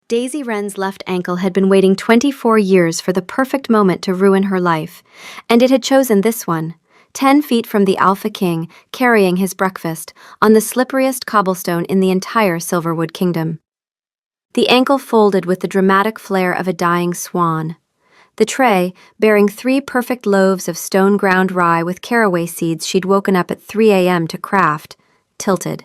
Daisy Wren's left ankle had been waiting 24 years for the perfect moment to ruin her life, and it had chosen this one, 10 feet from the Alpha King, carrying his breakfast, on the slipperiest cobblestone in the entire Silverwood Kingdom. The ankle folded with the dramatic flair of a dying swan. The tray, bearing 3 perfect loaves of stone-ground rye with caraway seeds she'd woken up at 3 a.m. to craft, tilted.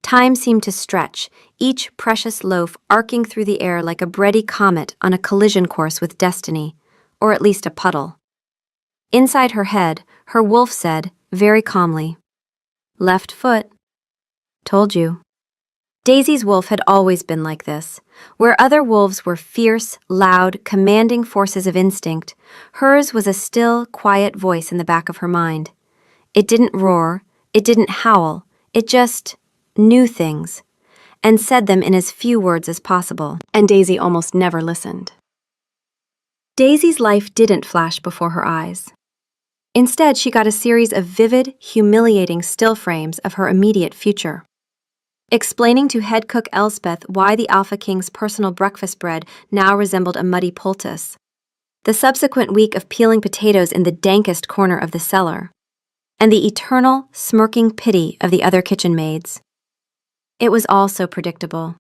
Time seemed to stretch, each precious loaf arcing through the air like a bready comet on a collision course with destiny, or at least a puddle. Inside her head, her wolf said, very calmly, "Left foot. Told you." Daisy's wolf had always been like this. Where other wolves were fierce, loud, commanding forces of instinct, hers was a still, quiet voice in the back of her mind. It didn't roar, it didn't howl, it just knew things, and said them in as few words as possible, and Daisy almost never listened. Daisy's life didn't flash before her eyes. Instead, she got a series of vivid, humiliating still frames of her immediate future. Explaining to head cook Elspeth why the Alpha King's personal breakfast bread now resembled a muddy poultice. The subsequent week of peeling potatoes in the dankest corner of the cellar. And the eternal, smirking pity of the other kitchen maids. It was all so predictable.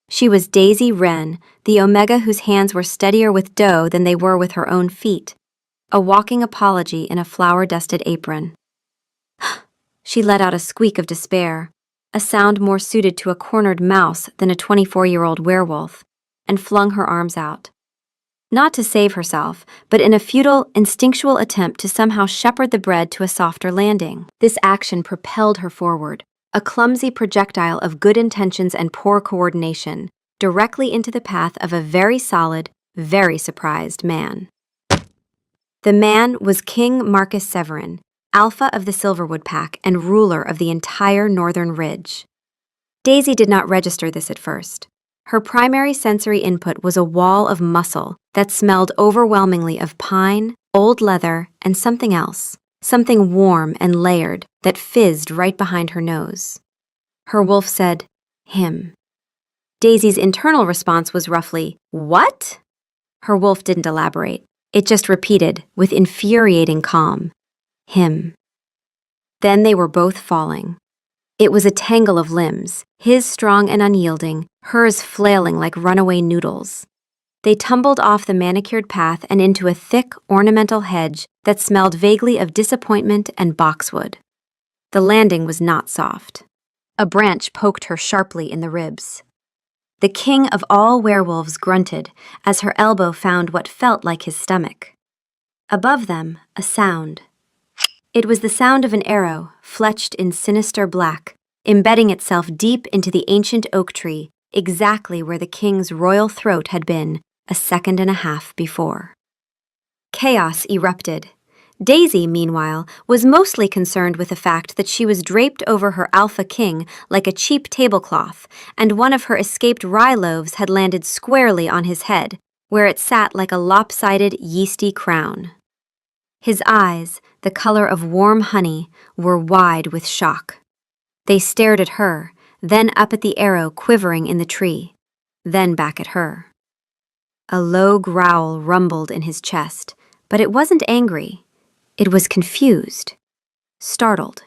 She was Daisy Wren, the Omega whose hands were steadier with dough than they were with her own feet, a walking apology in a flour-dusted apron. She let out a squeak of despair, a sound more suited to a cornered mouse than a 24-year-old werewolf, and flung her arms out. Not to save herself, but in a futile, instinctual attempt to somehow shepherd the bread to a softer landing. This action propelled her forward, a clumsy projectile of good intentions and poor coordination, directly into the path of a very solid, very surprised man. The man was King Marcus Severin, Alpha of the Silverwood Pack and ruler of the entire Northern Ridge. Daisy did not register this at first. Her primary sensory input was a wall of muscle that smelled overwhelmingly of pine, old leather, and something else, something warm and layered that fizzed right behind her nose. Her wolf said, "Him." Daisy's internal response was roughly, "What?" Her wolf didn't elaborate. It just repeated, with infuriating calm, "Him." Then they were both falling. It was a tangle of limbs, his strong and unyielding, hers flailing like runaway noodles. They tumbled off the manicured path and into a thick, ornamental hedge that smelled vaguely of disappointment and boxwood. The landing was not soft. A branch poked her sharply in the ribs. The king of all werewolves grunted as her elbow found what felt like his stomach. Above them, a sound. It was the sound of an arrow, fletched in sinister black, embedding itself deep into the ancient oak tree, exactly where the king's royal throat had been a second and a half before. Chaos erupted. Daisy, meanwhile, was mostly concerned with the fact that she was draped over her Alpha King like a cheap tablecloth, and one of her escaped rye loaves had landed squarely on his head, where it sat like a lopsided, yeasty crown. His eyes, the color of warm honey, were wide with shock. They stared at her, then up at the arrow quivering in the tree, then back at her. A low growl rumbled in his chest, but it wasn't angry. It was confused, startled.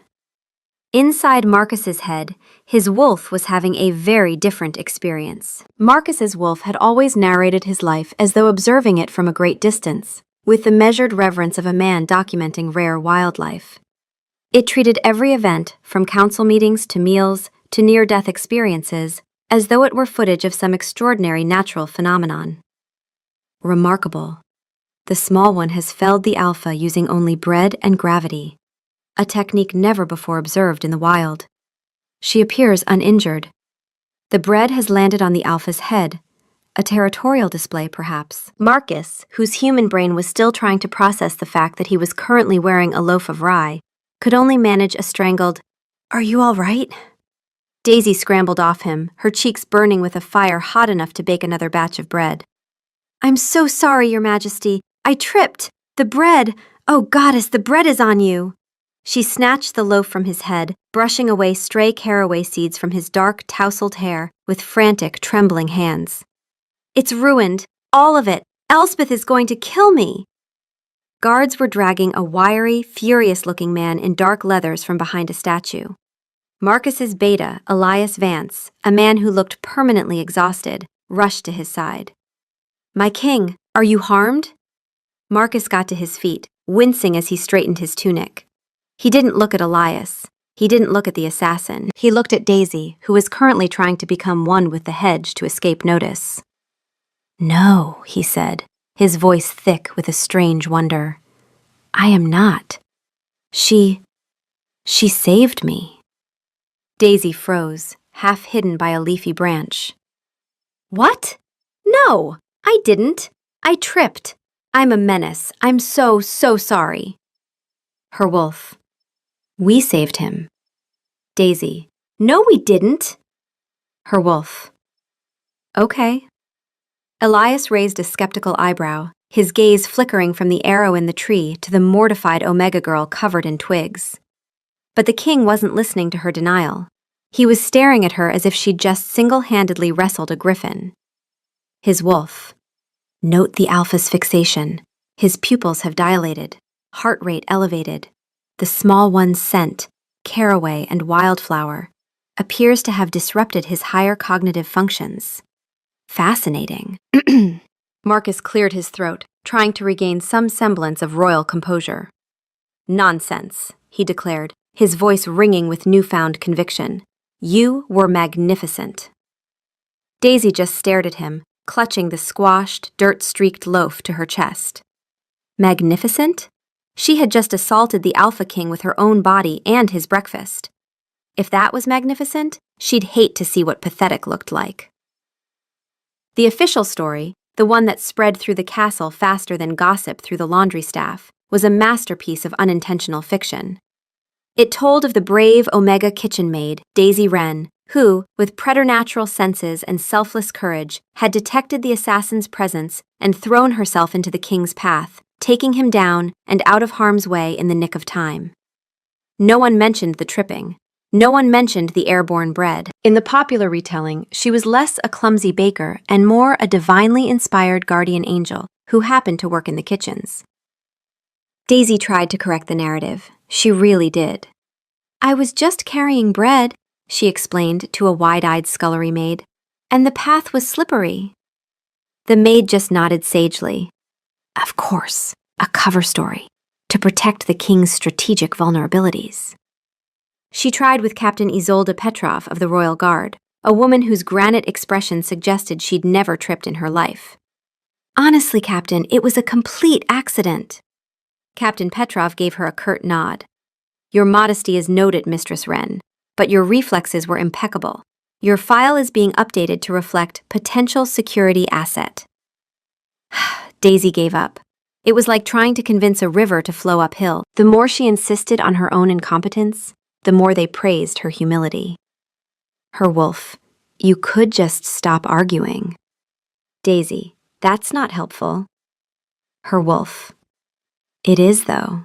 Inside Marcus's head, his wolf was having a very different experience. Marcus's wolf had always narrated his life as though observing it from a great distance, with the measured reverence of a man documenting rare wildlife. It treated every event, from council meetings to meals to near-death experiences, as though it were footage of some extraordinary natural phenomenon. Remarkable. The small one has felled the alpha using only bread and gravity, a technique never before observed in the wild. She appears uninjured. The bread has landed on the alpha's head, a territorial display perhaps. Marcus, whose human brain was still trying to process the fact that he was currently wearing a loaf of rye, could only manage a strangled, "Are you all right?" Daisy scrambled off him, her cheeks burning with a fire hot enough to bake another batch of bread. "I'm so sorry, Your Majesty. I tripped. The bread. Oh, goddess, the bread is on you." She snatched the loaf from his head, brushing away stray caraway seeds from his dark, tousled hair with frantic, trembling hands. It's ruined. All of it. Elspeth is going to kill me. Guards were dragging a wiry, furious-looking man in dark leathers from behind a statue. Marcus's beta, Elias Vance, a man who looked permanently exhausted, rushed to his side. "My king, are you harmed?" Marcus got to his feet, wincing as he straightened his tunic. He didn't look at Elias. He didn't look at the assassin. He looked at Daisy, who was currently trying to become one with the hedge to escape notice. "No," he said, his voice thick with a strange wonder. "I am not. She saved me." Daisy froze, half hidden by a leafy branch. "What? No, I didn't. I tripped. I'm a menace. I'm so sorry." Her wolf. "We saved him." Daisy. "No, we didn't." Her wolf. "Okay." Elias raised a skeptical eyebrow, his gaze flickering from the arrow in the tree to the mortified Omega girl covered in twigs. But the king wasn't listening to her denial. He was staring at her as if she'd just single-handedly wrestled a griffin. His wolf. Note the alpha's fixation. His pupils have dilated, heart rate elevated. The small one's scent, caraway and wildflower, appears to have disrupted his higher cognitive functions. Fascinating. Marcus cleared his throat, trying to regain some semblance of royal composure. "Nonsense," he declared, his voice ringing with newfound conviction. "You were magnificent." Daisy just stared at him, clutching the squashed, dirt-streaked loaf to her chest. Magnificent? She had just assaulted the Alpha King with her own body and his breakfast. If that was magnificent, she'd hate to see what pathetic looked like. The official story, the one that spread through the castle faster than gossip through the laundry staff, was a masterpiece of unintentional fiction. It told of the brave Omega kitchen maid, Daisy Wren, who, with preternatural senses and selfless courage, had detected the assassin's presence and thrown herself into the king's path, taking him down and out of harm's way in the nick of time. No one mentioned the tripping. No one mentioned the airborne bread. In the popular retelling, she was less a clumsy baker and more a divinely inspired guardian angel who happened to work in the kitchens. Daisy tried to correct the narrative. She really did. "I was just carrying bread," she explained to a wide-eyed scullery maid, "and the path was slippery." The maid just nodded sagely. Of course, a cover story, to protect the king's strategic vulnerabilities. She tried with Captain Isolde Petrov of the Royal Guard, a woman whose granite expression suggested she'd never tripped in her life. "Honestly, Captain, it was a complete accident." Captain Petrov gave her a curt nod. "Your modesty is noted, Mistress Wren, but your reflexes were impeccable. Your file is being updated to reflect potential security asset." Daisy gave up. It was like trying to convince a river to flow uphill. The more she insisted on her own incompetence, the more they praised her humility. Her wolf. "You could just stop arguing." Daisy. "That's not helpful." Her wolf. "It is, though."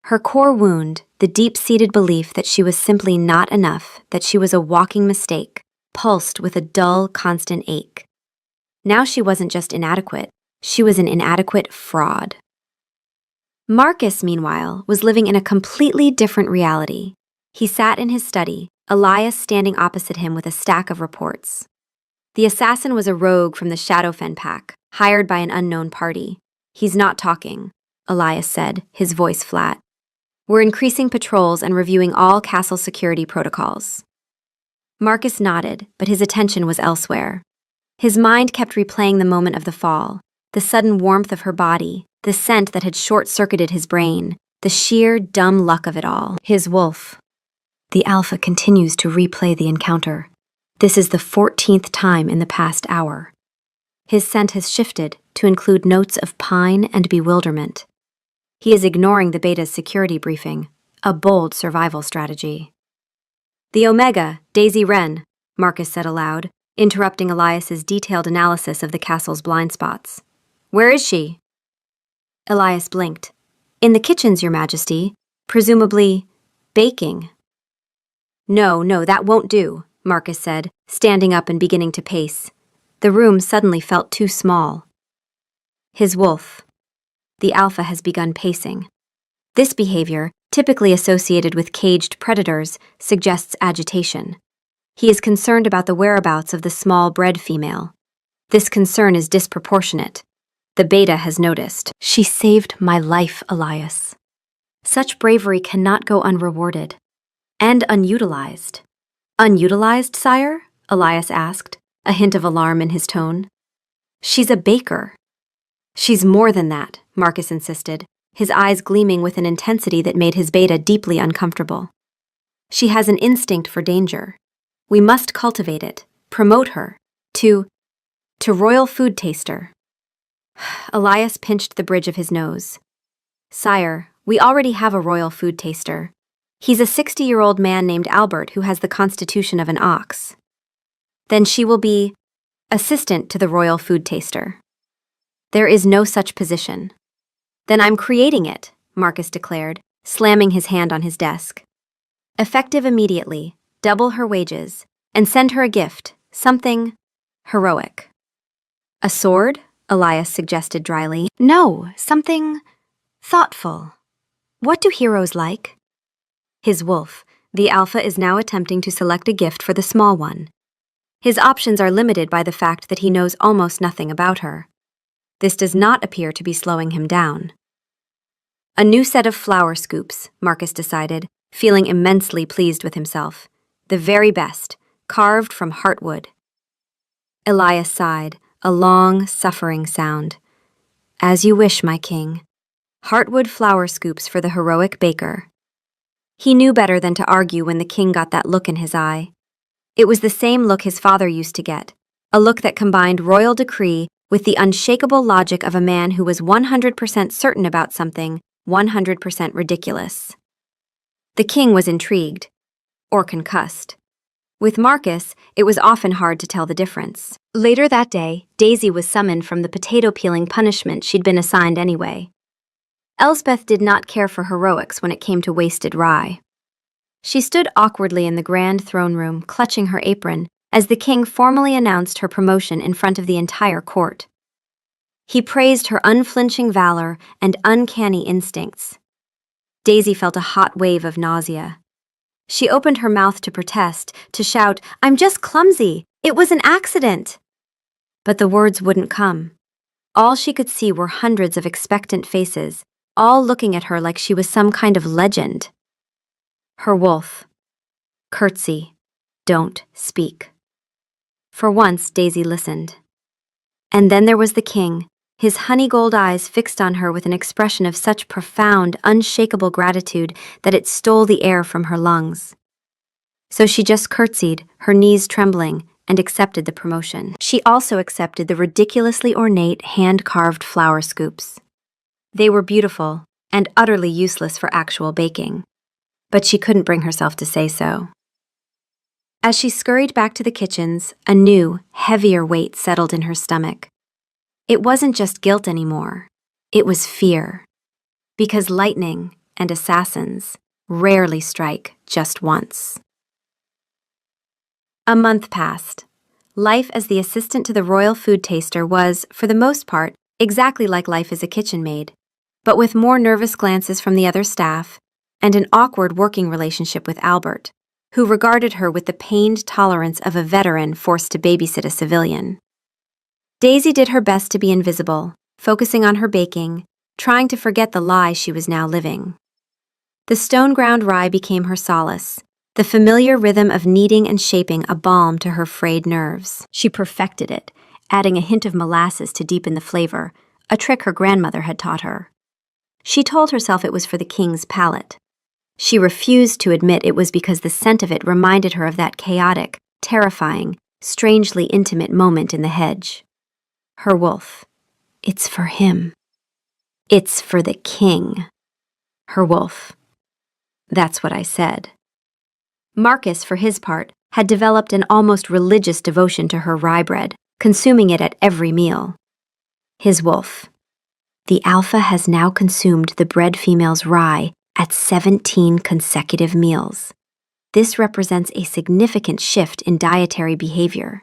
Her core wound, the deep-seated belief that she was simply not enough, that she was a walking mistake, pulsed with a dull, constant ache. Now she wasn't just inadequate, she was an inadequate fraud. Marcus, meanwhile, was living in a completely different reality. He sat in his study, Elias standing opposite him with a stack of reports. The assassin was a rogue from the Shadowfen pack, hired by an unknown party. "He's not talking," Elias said, his voice flat. "We're increasing patrols and reviewing all castle security protocols." Marcus nodded, but his attention was elsewhere. His mind kept replaying the moment of the fall, the sudden warmth of her body, the scent that had short-circuited his brain, the sheer, dumb luck of it all. His wolf. The Alpha continues to replay the encounter. This is the 14th time in the past hour. His scent has shifted to include notes of pine and bewilderment. He is ignoring the Beta's security briefing, a bold survival strategy. "The Omega, Daisy Wren," Marcus said aloud, interrupting Elias's detailed analysis of the castle's blind spots. "Where is she?" Elias blinked. "In the kitchens, Your Majesty. Presumably, baking." No, that won't do," Marcus said, standing up and beginning to pace. The room suddenly felt too small. His wolf. The alpha has begun pacing. This behavior, typically associated with caged predators, suggests agitation. He is concerned about the whereabouts of the small bred female. This concern is disproportionate. The beta has noticed. She saved my life, Elias. Such bravery cannot go unrewarded. And unutilized. Unutilized, sire? Elias asked, a hint of alarm in his tone. She's a baker. She's more than that, Marcus insisted, his eyes gleaming with an intensity that made his beta deeply uncomfortable. She has an instinct for danger. We must cultivate it, promote her, to royal food taster. Elias pinched the bridge of his nose. Sire, we already have a royal food taster. He's a 60-year-old man named Albert who has the constitution of an ox. Then she will be assistant to the royal food taster. There is no such position. Then I'm creating it, Marcus declared, slamming his hand on his desk. Effective immediately, double her wages, and send her a gift, something heroic. A sword? Elias suggested dryly. No, something thoughtful. What do heroes like? His wolf, the alpha, is now attempting to select a gift for the small one. His options are limited by the fact that he knows almost nothing about her. This does not appear to be slowing him down. A new set of flour scoops, Marcus decided, feeling immensely pleased with himself. The very best, carved from heartwood. Elias sighed, a long, suffering sound. As you wish, my king. Heartwood flour scoops for the heroic baker. He knew better than to argue when the king got that look in his eye. It was the same look his father used to get, a look that combined royal decree with the unshakable logic of a man who was 100% certain about something 100% ridiculous. The king was intrigued, or concussed. With Marcus, it was often hard to tell the difference. Later that day, Daisy was summoned from the potato-peeling punishment she'd been assigned anyway. Elspeth did not care for heroics when it came to wasted rye. She stood awkwardly in the grand throne room, clutching her apron, as the king formally announced her promotion in front of the entire court. He praised her unflinching valor and uncanny instincts. Daisy felt a hot wave of nausea. She opened her mouth to protest, to shout, "I'm just clumsy! It was an accident!" But the words wouldn't come. All she could see were hundreds of expectant faces, all looking at her like she was some kind of legend. Her wolf. Curtsy. Don't speak. For once, Daisy listened. And then there was the king, his honey-gold eyes fixed on her with an expression of such profound, unshakable gratitude that it stole the air from her lungs. So she just curtsied, her knees trembling, and accepted the promotion. She also accepted the ridiculously ornate, hand-carved flour scoops. They were beautiful and utterly useless for actual baking, but she couldn't bring herself to say so. As she scurried back to the kitchens, a new, heavier weight settled in her stomach. It wasn't just guilt anymore. It was fear. Because lightning and assassins rarely strike just once. A month passed. Life as the assistant to the royal food taster was, for the most part, exactly like life as a kitchen maid, but with more nervous glances from the other staff and an awkward working relationship with Albert, who regarded her with the pained tolerance of a veteran forced to babysit a civilian. Daisy did her best to be invisible, focusing on her baking, trying to forget the lie she was now living. The stone-ground rye became her solace, the familiar rhythm of kneading and shaping a balm to her frayed nerves. She perfected it, adding a hint of molasses to deepen the flavor, a trick her grandmother had taught her. She told herself it was for the king's palate. She refused to admit it was because the scent of it reminded her of that chaotic, terrifying, strangely intimate moment in the hedge. Her wolf. It's for him. It's for the king. Her wolf. That's what I said. Marcus, for his part, had developed an almost religious devotion to her rye bread, consuming it at every meal. His wolf. The alpha has now consumed the bred female's rye at 17 consecutive meals. This represents a significant shift in dietary behavior.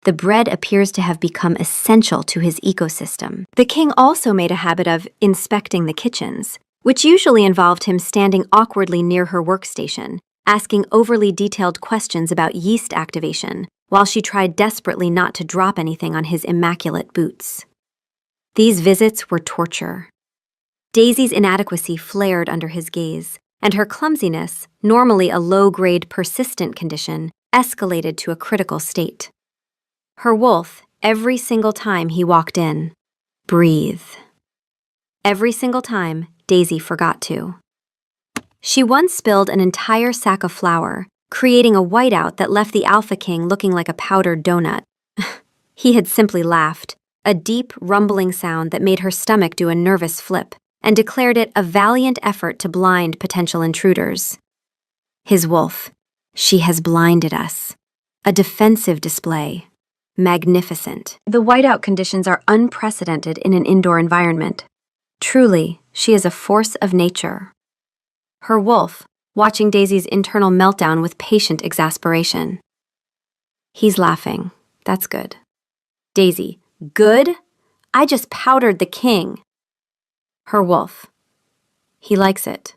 The bread appears to have become essential to his ecosystem. The king also made a habit of inspecting the kitchens, which usually involved him standing awkwardly near her workstation, asking overly detailed questions about yeast activation, while she tried desperately not to drop anything on his immaculate boots. These visits were torture. Daisy's inadequacy flared under his gaze, and her clumsiness, normally a low-grade persistent condition, escalated to a critical state. Her wolf, every single time he walked in, breathe. Every single time, Daisy forgot to. She once spilled an entire sack of flour, creating a whiteout that left the Alpha King looking like a powdered donut. He had simply laughed, a deep, rumbling sound that made her stomach do a nervous flip, and declared it a valiant effort to blind potential intruders. His wolf. She has blinded us. A defensive display. Magnificent. The whiteout conditions are unprecedented in an indoor environment. Truly, she is a force of nature. Her wolf, watching Daisy's internal meltdown with patient exasperation. He's laughing. That's good. Daisy, good? I just powdered the king. Her wolf. He likes it.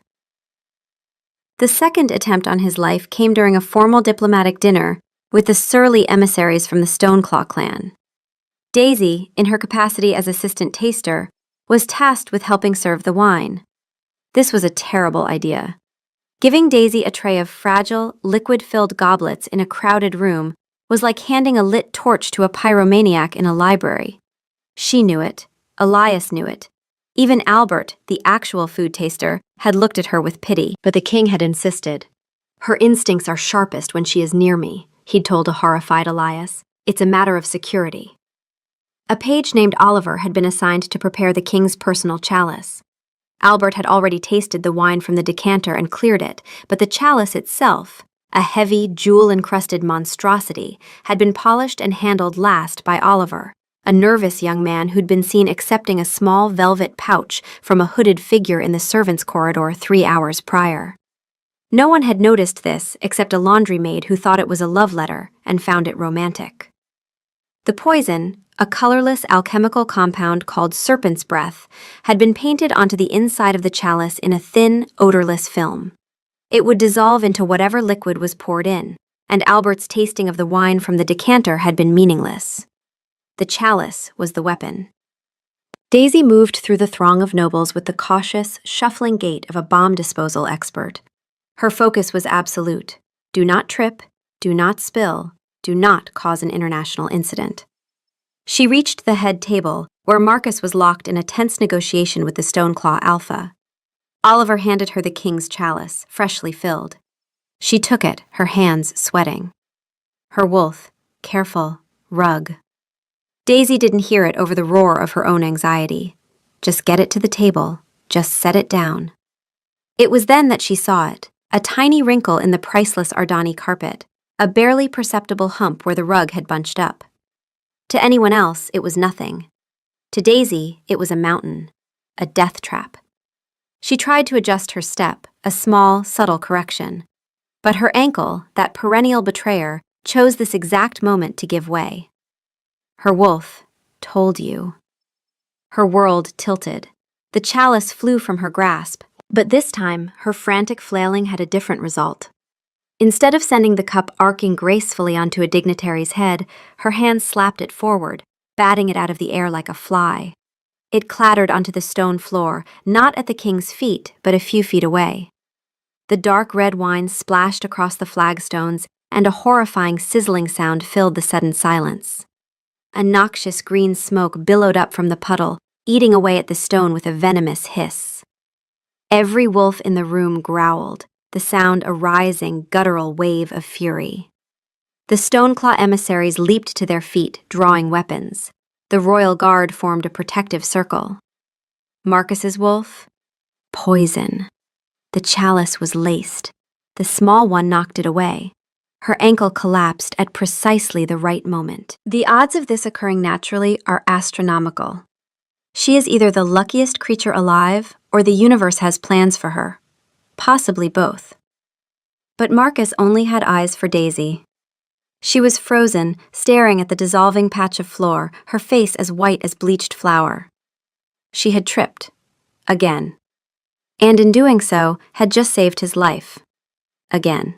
The second attempt on his life came during a formal diplomatic dinner with the surly emissaries from the Stoneclaw clan. Daisy, in her capacity as assistant taster, was tasked with helping serve the wine. This was a terrible idea. Giving Daisy a tray of fragile, liquid-filled goblets in a crowded room was like handing a lit torch to a pyromaniac in a library. She knew it. Elias knew it. Even Albert, the actual food taster, had looked at her with pity, but the king had insisted. Her instincts are sharpest when she is near me, he'd told a horrified Elias. It's a matter of security. A page named Oliver had been assigned to prepare the king's personal chalice. Albert had already tasted the wine from the decanter and cleared it, but the chalice itself, a heavy, jewel-encrusted monstrosity, had been polished and handled last by Oliver, a nervous young man who'd been seen accepting a small velvet pouch from a hooded figure in the servants' corridor 3 hours prior. No one had noticed this except a laundry maid who thought it was a love letter and found it romantic. The poison, a colorless alchemical compound called serpent's breath, had been painted onto the inside of the chalice in a thin, odorless film. It would dissolve into whatever liquid was poured in, and Albert's tasting of the wine from the decanter had been meaningless. The chalice was the weapon. Daisy moved through the throng of nobles with the cautious, shuffling gait of a bomb disposal expert. Her focus was absolute. Do not trip, do not spill, do not cause an international incident. She reached the head table, where Marcus was locked in a tense negotiation with the Stoneclaw Alpha. Oliver handed her the king's chalice, freshly filled. She took it, her hands sweating. Her wolf, careful, rug. Daisy didn't hear it over the roar of her own anxiety. Just get it to the table, just set it down. It was then that she saw it, a tiny wrinkle in the priceless Ardani carpet, a barely perceptible hump where the rug had bunched up. To anyone else, it was nothing. To Daisy, it was a mountain, a death trap. She tried to adjust her step, a small, subtle correction. But her ankle, that perennial betrayer, chose this exact moment to give way. Her wolf told you. Her world tilted. The chalice flew from her grasp, but this time her frantic flailing had a different result. Instead of sending the cup arcing gracefully onto a dignitary's head, her hand slapped it forward, batting it out of the air like a fly. It clattered onto the stone floor, not at the king's feet, but a few feet away. The dark red wine splashed across the flagstones, and a horrifying sizzling sound filled the sudden silence. A noxious green smoke billowed up from the puddle, eating away at the stone with a venomous hiss. Every wolf in the room growled, the sound a rising, guttural wave of fury. The Stoneclaw emissaries leaped to their feet, drawing weapons. The royal guard formed a protective circle. Marcus's wolf? Poison. The chalice was laced. The small one knocked it away. Her ankle collapsed at precisely the right moment. The odds of this occurring naturally are astronomical. She is either the luckiest creature alive, or the universe has plans for her. Possibly both. But Marcus only had eyes for Daisy. She was frozen, staring at the dissolving patch of floor, her face as white as bleached flour. She had tripped. Again. And in doing so, had just saved his life. Again.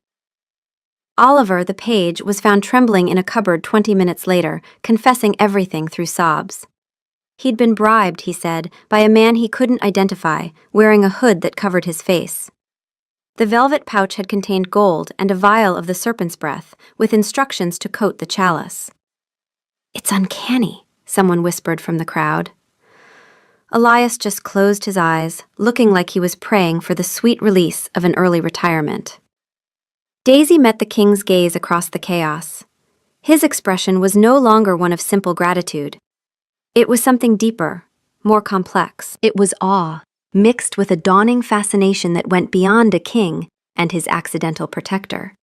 Oliver, the page, was found trembling in a cupboard 20 minutes later, confessing everything through sobs. He'd been bribed, he said, by a man he couldn't identify, wearing a hood that covered his face. The velvet pouch had contained gold and a vial of the serpent's breath, with instructions to coat the chalice. "It's uncanny," someone whispered from the crowd. Elias just closed his eyes, looking like he was praying for the sweet release of an early retirement. Daisy met the king's gaze across the chaos. His expression was no longer one of simple gratitude. It was something deeper, more complex. It was awe, mixed with a dawning fascination that went beyond a king and his accidental protector.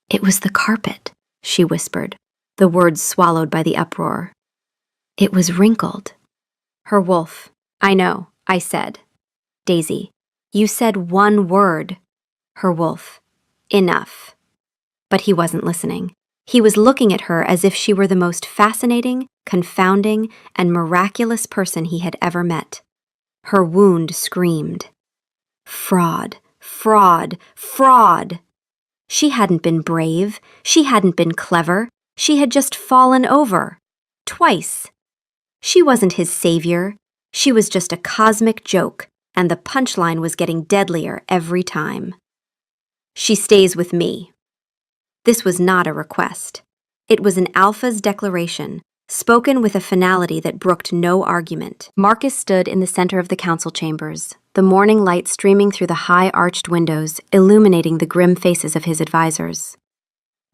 "It was the carpet," she whispered, the words swallowed by the uproar. "It was wrinkled." Her wolf. "I know," I said. Daisy. "You said one word." Her wolf. "Enough." But he wasn't listening. He was looking at her as if she were the most fascinating, confounding, and miraculous person he had ever met. Her wound screamed. Fraud, fraud, fraud! She hadn't been brave. She hadn't been clever. She had just fallen over. Twice. She wasn't his savior. She was just a cosmic joke, and the punchline was getting deadlier every time. "She stays with me." This was not a request. It was an alpha's declaration, spoken with a finality that brooked no argument. Marcus stood in the center of the council chambers, the morning light streaming through the high arched windows, illuminating the grim faces of his advisors.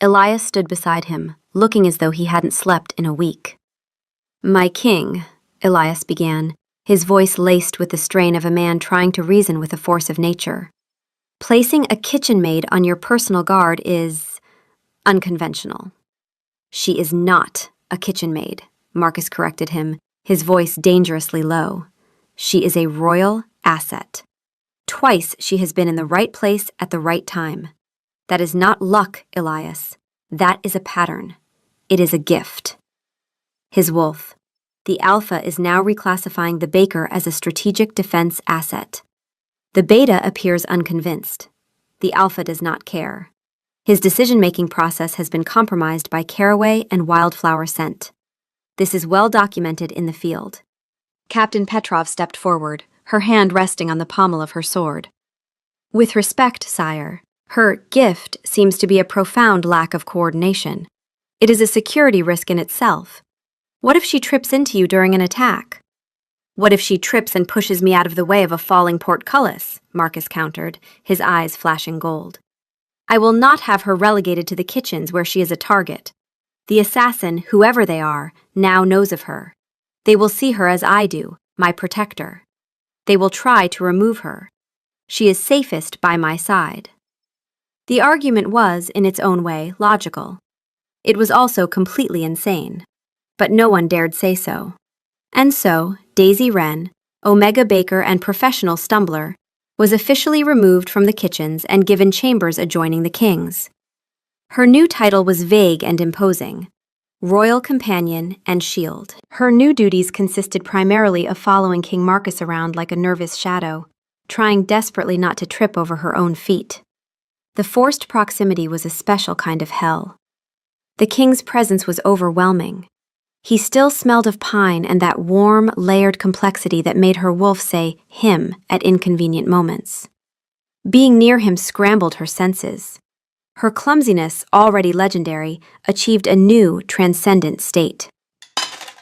Elias stood beside him, looking as though he hadn't slept in a week. "My king," Elias began, his voice laced with the strain of a man trying to reason with the force of nature. "Placing a kitchen maid on your personal guard is unconventional." "She is not a kitchen maid," Marcus corrected him, his voice dangerously low. "She is a royal asset. Twice she has been in the right place at the right time. That is not luck, Elias. That is a pattern. It is a gift." His wolf. "The Alpha is now reclassifying the Baker as a strategic defense asset. The Beta appears unconvinced. The Alpha does not care. His decision-making process has been compromised by caraway and wildflower scent. This is well documented in the field." Captain Petrov stepped forward, her hand resting on the pommel of her sword. "With respect, sire, her gift seems to be a profound lack of coordination. It is a security risk in itself. What if she trips into you during an attack?" "What if she trips and pushes me out of the way of a falling portcullis?" Marcus countered, his eyes flashing gold. "I will not have her relegated to the kitchens where she is a target. The assassin, whoever they are, now knows of her. They will see her as I do, my protector. They will try to remove her. She is safest by my side." The argument was, in its own way, logical. It was also completely insane. But no one dared say so. And so, Daisy Wren, Omega Baker and professional stumbler, was officially removed from the kitchens and given chambers adjoining the king's. Her new title was vague and imposing: Royal Companion and Shield. Her new duties consisted primarily of following King Marcus around like a nervous shadow, trying desperately not to trip over her own feet. The forced proximity was a special kind of hell. The king's presence was overwhelming. He still smelled of pine and that warm, layered complexity that made her wolf say him at inconvenient moments. Being near him scrambled her senses. Her clumsiness, already legendary, achieved a new, transcendent state.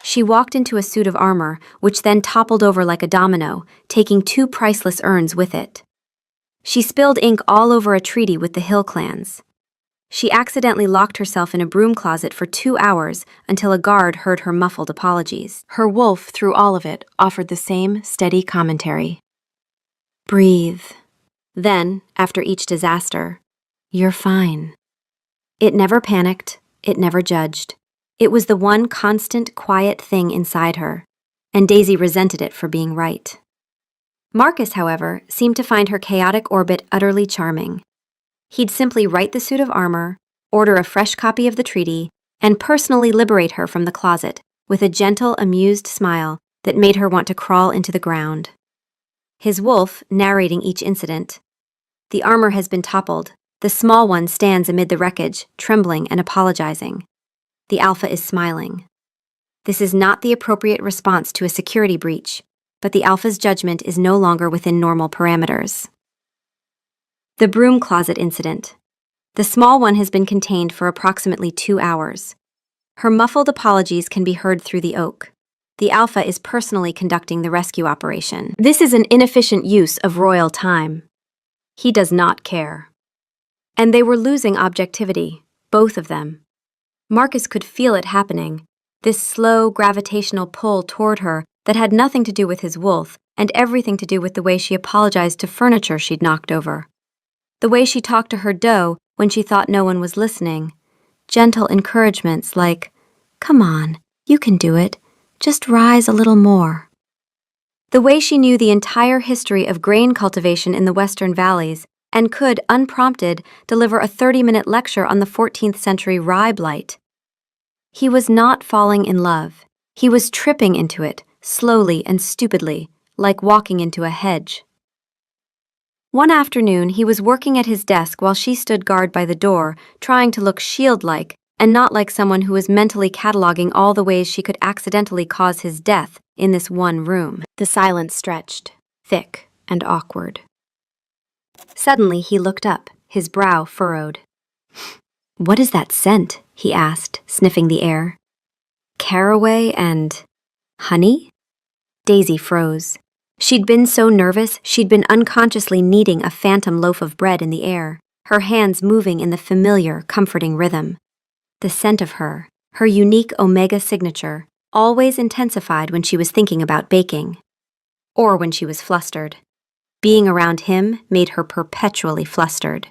She walked into a suit of armor, which then toppled over like a domino, taking 2 priceless urns with it. She spilled ink all over a treaty with the Hill clans. She accidentally locked herself in a broom closet for 2 hours until a guard heard her muffled apologies. Her wolf, through all of it, offered the same steady commentary. "Breathe." Then, after each disaster, "You're fine." It never panicked, it never judged. It was the one constant, quiet thing inside her, and Daisy resented it for being right. Marcus, however, seemed to find her chaotic orbit utterly charming. He'd simply right the suit of armor, order a fresh copy of the treaty, and personally liberate her from the closet with a gentle, amused smile that made her want to crawl into the ground. His wolf narrating each incident. The armor has been toppled. The small one stands amid the wreckage, trembling and apologizing. The alpha is smiling. This is not the appropriate response to a security breach, but the alpha's judgment is no longer within normal parameters. The broom closet incident. The small one has been contained for approximately 2 hours. Her muffled apologies can be heard through the oak. The alpha is personally conducting the rescue operation. This is an inefficient use of royal time. He does not care. And they were losing objectivity, both of them. Marcus could feel it happening, this slow gravitational pull toward her that had nothing to do with his wolf and everything to do with the way she apologized to furniture she'd knocked over. The way she talked to her doe when she thought no one was listening. Gentle encouragements like, "Come on, you can do it. Just rise a little more." The way she knew the entire history of grain cultivation in the Western Valleys and could, unprompted, deliver a 30-minute lecture on the 14th century rye blight. He was not falling in love. He was tripping into it, slowly and stupidly, like walking into a hedge. One afternoon, he was working at his desk while she stood guard by the door, trying to look shield-like and not like someone who was mentally cataloging all the ways she could accidentally cause his death in this one room. The silence stretched, thick and awkward. Suddenly, he looked up, his brow furrowed. "What is that scent?" he asked, sniffing the air. "Caraway and honey?" Daisy froze. She'd been so nervous, she'd been unconsciously kneading a phantom loaf of bread in the air, her hands moving in the familiar, comforting rhythm. The scent of her, her unique Omega signature, always intensified when she was thinking about baking. Or when she was flustered. Being around him made her perpetually flustered.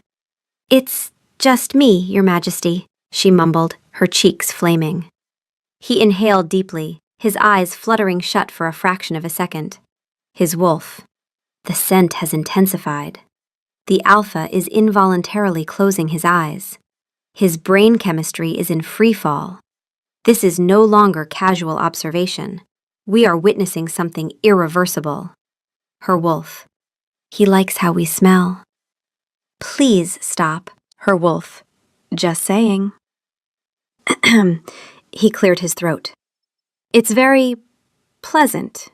"It's just me, Your Majesty," she mumbled, her cheeks flaming. He inhaled deeply, his eyes fluttering shut for a fraction of a second. His wolf. The scent has intensified. The alpha is involuntarily closing his eyes. His brain chemistry is in free fall. This is no longer casual observation. We are witnessing something irreversible. Her wolf. "He likes how we smell." "Please stop." Her wolf. "Just saying." He cleared his throat. "It's very pleasant."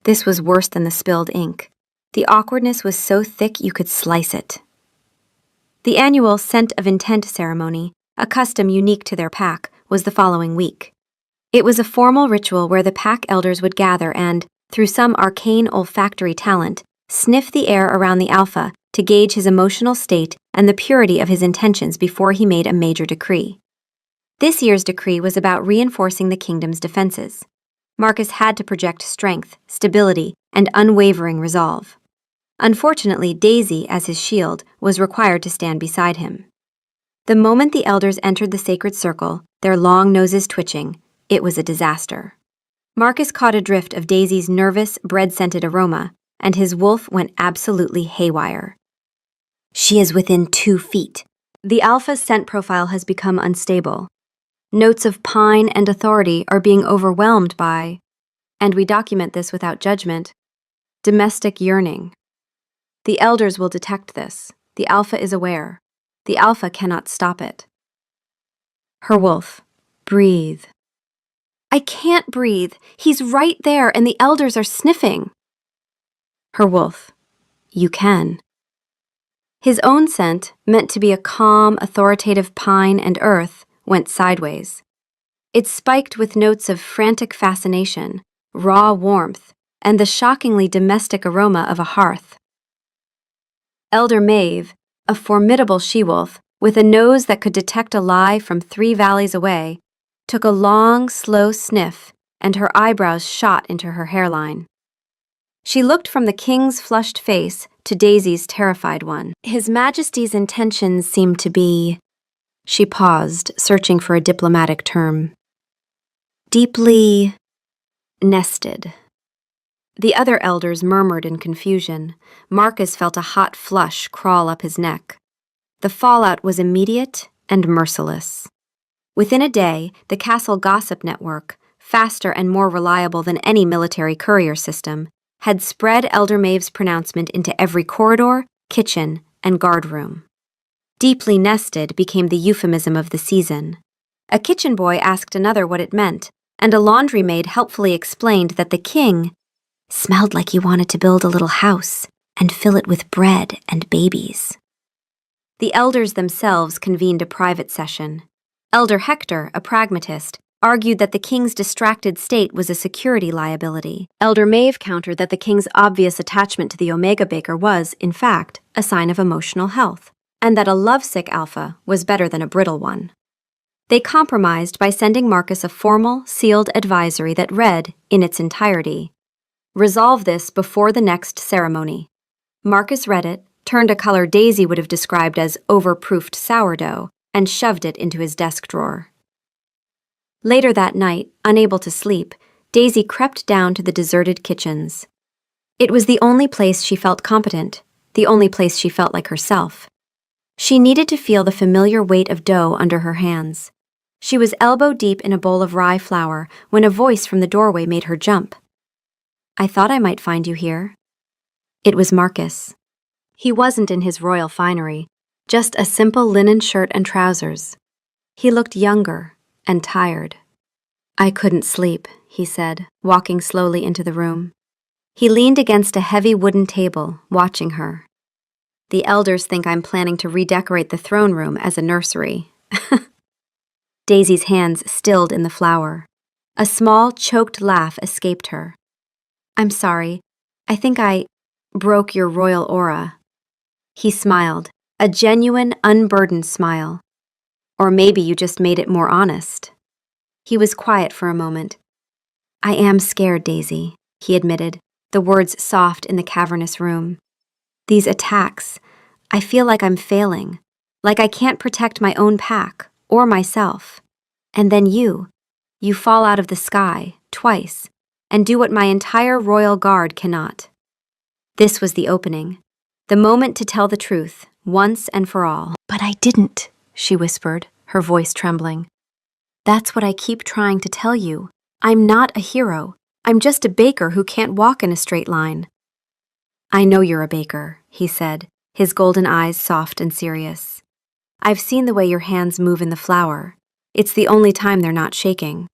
This was worse than the spilled ink. The awkwardness was so thick you could slice it. The annual Scent of Intent ceremony, a custom unique to their pack, was the following week. It was a formal ritual where the pack elders would gather and, through some arcane olfactory talent, sniff the air around the alpha to gauge his emotional state and the purity of his intentions before he made a major decree. This year's decree was about reinforcing the kingdom's defenses. Marcus had to project strength, stability, and unwavering resolve. Unfortunately, Daisy, as his shield, was required to stand beside him. The moment the elders entered the sacred circle, their long noses twitching, it was a disaster. Marcus caught a drift of Daisy's nervous, bread-scented aroma, and his wolf went absolutely haywire. "She is within 2 feet. The alpha's scent profile has become unstable. Notes of pine and authority are being overwhelmed by, and we document this without judgment, domestic yearning. The elders will detect this. The alpha is aware. The alpha cannot stop it." Her wolf. "Breathe." "I can't breathe. He's right there and the elders are sniffing." Her wolf. "You can." His own scent, meant to be a calm, authoritative pine and earth, went sideways. It spiked with notes of frantic fascination, raw warmth, and the shockingly domestic aroma of a hearth. Elder Maeve, a formidable she-wolf, with a nose that could detect a lie from 3 valleys away, took a long, slow sniff, and her eyebrows shot into her hairline. She looked from the king's flushed face to Daisy's terrified one. His Majesty's intentions seemed to be... She paused, searching for a diplomatic term. "Deeply... nested." The other elders murmured in confusion. Marcus felt a hot flush crawl up his neck. The fallout was immediate and merciless. Within a day, the castle gossip network, faster and more reliable than any military courier system, had spread Elder Maeve's pronouncement into every corridor, kitchen, and guardroom. Deeply nested became the euphemism of the season. A kitchen boy asked another what it meant, and a laundry maid helpfully explained that the king smelled like he wanted to build a little house and fill it with bread and babies. The elders themselves convened a private session. Elder Hector, a pragmatist, argued that the king's distracted state was a security liability. Elder Maeve countered that the king's obvious attachment to the Omega Baker was, in fact, a sign of emotional health, and that a lovesick alpha was better than a brittle one. They compromised by sending Marcus a formal, sealed advisory that read, in its entirety, "Resolve this before the next ceremony." Marcus read it, turned a color Daisy would have described as overproofed sourdough, and shoved it into his desk drawer. Later that night, unable to sleep, Daisy crept down to the deserted kitchens. It was the only place she felt competent, the only place she felt like herself. She needed to feel the familiar weight of dough under her hands. She was elbow deep in a bowl of rye flour when a voice from the doorway made her jump. "I thought I might find you here." It was Marcus. He wasn't in his royal finery, just a simple linen shirt and trousers. He looked younger and tired. "I couldn't sleep," he said, walking slowly into the room. He leaned against a heavy wooden table, watching her. "The elders think I'm planning to redecorate the throne room as a nursery." Daisy's hands stilled in the flour. A small, choked laugh escaped her. "I'm sorry. I think I broke your royal aura." He smiled, a genuine, unburdened smile. "Or maybe you just made it more honest." He was quiet for a moment. "I am scared, Daisy," he admitted, the words soft in the cavernous room. "These attacks, I feel like I'm failing, like I can't protect my own pack, or myself. And then you fall out of the sky, twice, and do what my entire royal guard cannot." This was the opening, the moment to tell the truth, once and for all. "But I didn't," she whispered, her voice trembling. "That's what I keep trying to tell you. I'm not a hero. I'm just a baker who can't walk in a straight line." "I know you're a baker," he said, his golden eyes soft and serious. "I've seen the way your hands move in the flour. It's the only time they're not shaking."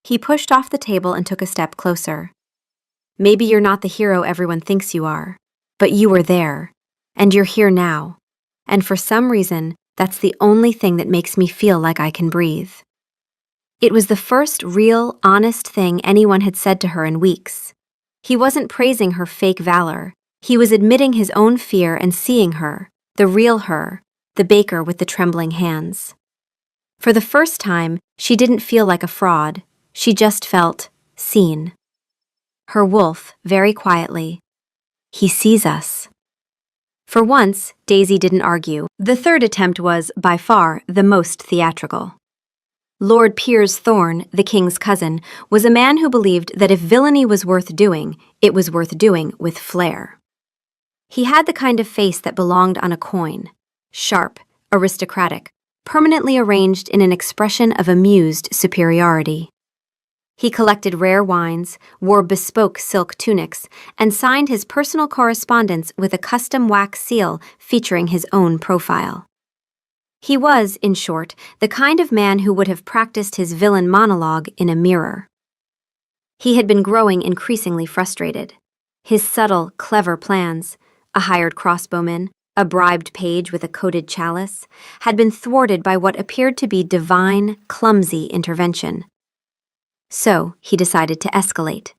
He pushed off the table and took a step closer. "Maybe you're not the hero everyone thinks you are, but you were there, and you're here now. And for some reason, that's the only thing that makes me feel like I can breathe." It was the first real, honest thing anyone had said to her in weeks. He wasn't praising her fake valor. He was admitting his own fear and seeing her, the real her, the baker with the trembling hands. For the first time, she didn't feel like a fraud. She just felt seen. Her wolf, very quietly, "He sees us." For once, Daisy didn't argue. The third attempt was, by far, the most theatrical. Lord Piers Thorne, the king's cousin, was a man who believed that if villainy was worth doing, it was worth doing with flair. He had the kind of face that belonged on a coin, sharp, aristocratic, permanently arranged in an expression of amused superiority. He collected rare wines, wore bespoke silk tunics, and signed his personal correspondence with a custom wax seal featuring his own profile. He was, in short, the kind of man who would have practiced his villain monologue in a mirror. He had been growing increasingly frustrated. His subtle, clever plans, a hired crossbowman, a bribed page with a coated chalice, had been thwarted by what appeared to be divine, clumsy intervention. So he decided to escalate.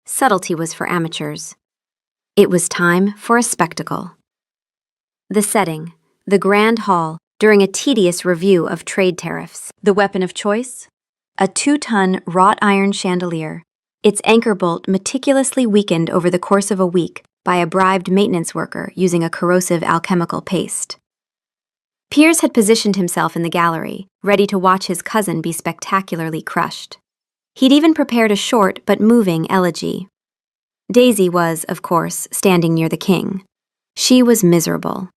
Subtlety was for amateurs. It was time for a spectacle. The setting, the grand hall, during a tedious review of trade tariffs. The weapon of choice? A 2-ton wrought iron chandelier, its anchor bolt meticulously weakened over the course of a week by a bribed maintenance worker using a corrosive alchemical paste. Piers had positioned himself in the gallery, ready to watch his cousin be spectacularly crushed. He'd even prepared a short but moving elegy. Daisy was, of course, standing near the king. She was miserable.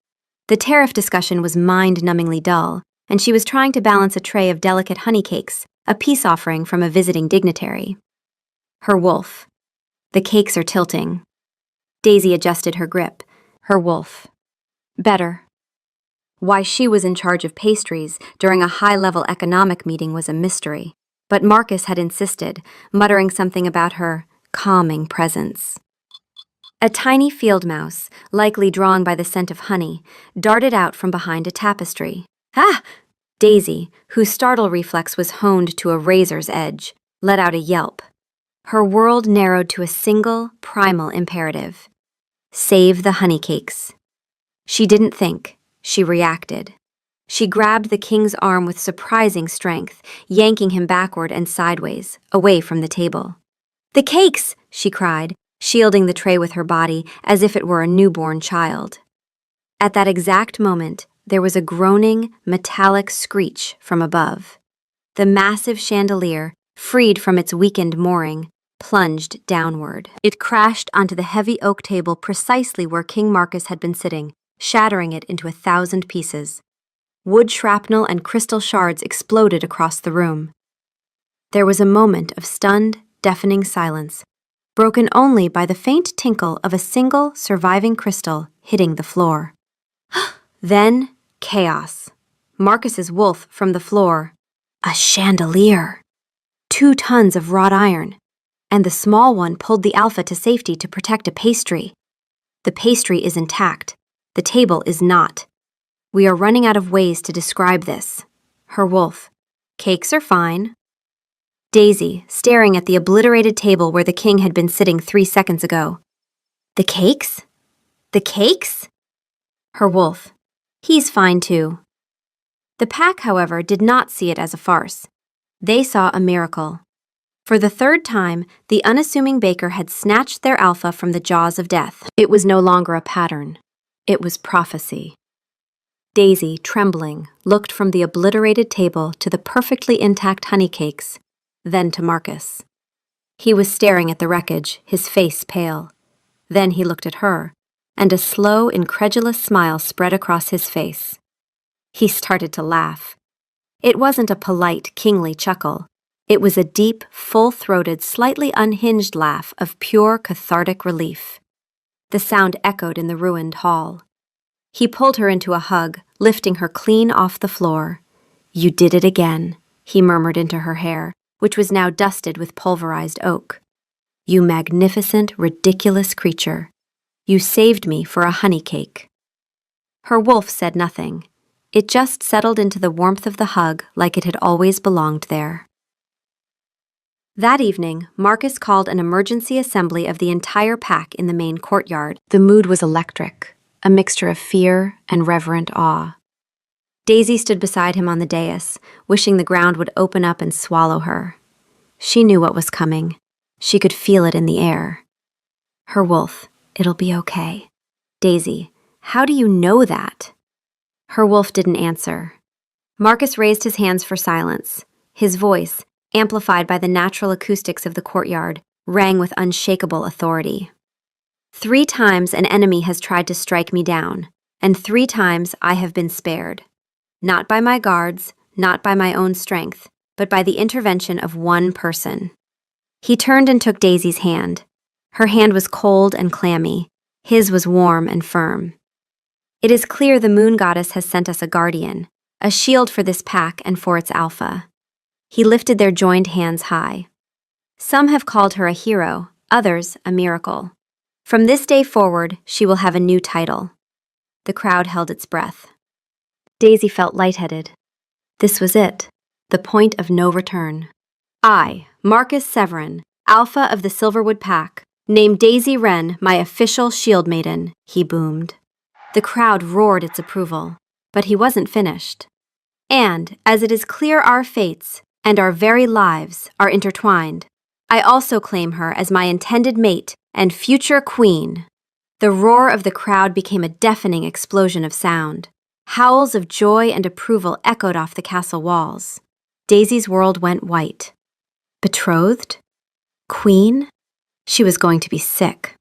The tariff discussion was mind-numbingly dull, and she was trying to balance a tray of delicate honey cakes, a peace offering from a visiting dignitary. Her wolf. The cakes are tilting. Daisy adjusted her grip. Her wolf. Better. Why she was in charge of pastries during a high-level economic meeting was a mystery, but Marcus had insisted, muttering something about her calming presence. A tiny field mouse, likely drawn by the scent of honey, darted out from behind a tapestry. Ah! Daisy, whose startle reflex was honed to a razor's edge, let out a yelp. Her world narrowed to a single, primal imperative. Save the honey cakes. She didn't think. She reacted. She grabbed the king's arm with surprising strength, yanking him backward and sideways, away from the table. "The cakes!" she cried, shielding the tray with her body as if it were a newborn child. At that exact moment, there was a groaning, metallic screech from above. The massive chandelier, freed from its weakened mooring, plunged downward. It crashed onto the heavy oak table precisely where King Marcus had been sitting, shattering it into 1,000 pieces. Wood shrapnel and crystal shards exploded across the room. There was a moment of stunned, deafening silence, broken only by the faint tinkle of a single surviving crystal hitting the floor. Then, chaos. Marcus's wolf from the floor. A chandelier. 2 tons of wrought iron. And the small one pulled the alpha to safety to protect a pastry. The pastry is intact. The table is not. We are running out of ways to describe this. Her wolf. Cakes are fine. Daisy, staring at the obliterated table where the king had been sitting 3 seconds ago. The cakes? The cakes? Her wolf. He's fine too. The pack, however, did not see it as a farce. They saw a miracle. For the 3rd time, the unassuming baker had snatched their alpha from the jaws of death. It was no longer a pattern. It was prophecy. Daisy, trembling, looked from the obliterated table to the perfectly intact honey cakes, then to Marcus. He was staring at the wreckage, his face pale. Then he looked at her, and a slow, incredulous smile spread across his face. He started to laugh. It wasn't a polite, kingly chuckle. It was a deep, full-throated, slightly unhinged laugh of pure, cathartic relief. The sound echoed in the ruined hall. He pulled her into a hug, lifting her clean off the floor. "You did it again," he murmured into her hair, which was now dusted with pulverized oak. "You magnificent, ridiculous creature. You saved me for a honey cake." Her wolf said nothing. It just settled into the warmth of the hug like it had always belonged there. That evening, Marcus called an emergency assembly of the entire pack in the main courtyard. The mood was electric, a mixture of fear and reverent awe. Daisy stood beside him on the dais, wishing the ground would open up and swallow her. She knew what was coming. She could feel it in the air. Her wolf. "It'll be okay." Daisy. "How do you know that?" Her wolf didn't answer. Marcus raised his hands for silence. His voice, amplified by the natural acoustics of the courtyard, rang with unshakable authority. 3 times an enemy has tried to strike me down, and 3 times I have been spared. Not by my guards, not by my own strength, but by the intervention of one person. He turned and took Daisy's hand. Her hand was cold and clammy. His was warm and firm. "It is clear the moon goddess has sent us a guardian, a shield for this pack and for its alpha." He lifted their joined hands high. "Some have called her a hero, others a miracle. From this day forward, she will have a new title." The crowd held its breath. Daisy felt lightheaded. This was it, the point of no return. "I, Marcus Severin, Alpha of the Silverwood Pack, name Daisy Wren my official shield maiden," he boomed. The crowd roared its approval, but he wasn't finished. "And, as it is clear our fates, and our very lives, are intertwined, I also claim her as my intended mate and future queen." The roar of the crowd became a deafening explosion of sound. Howls of joy and approval echoed off the castle walls. Daisy's world went white. Betrothed? Queen? She was going to be sick.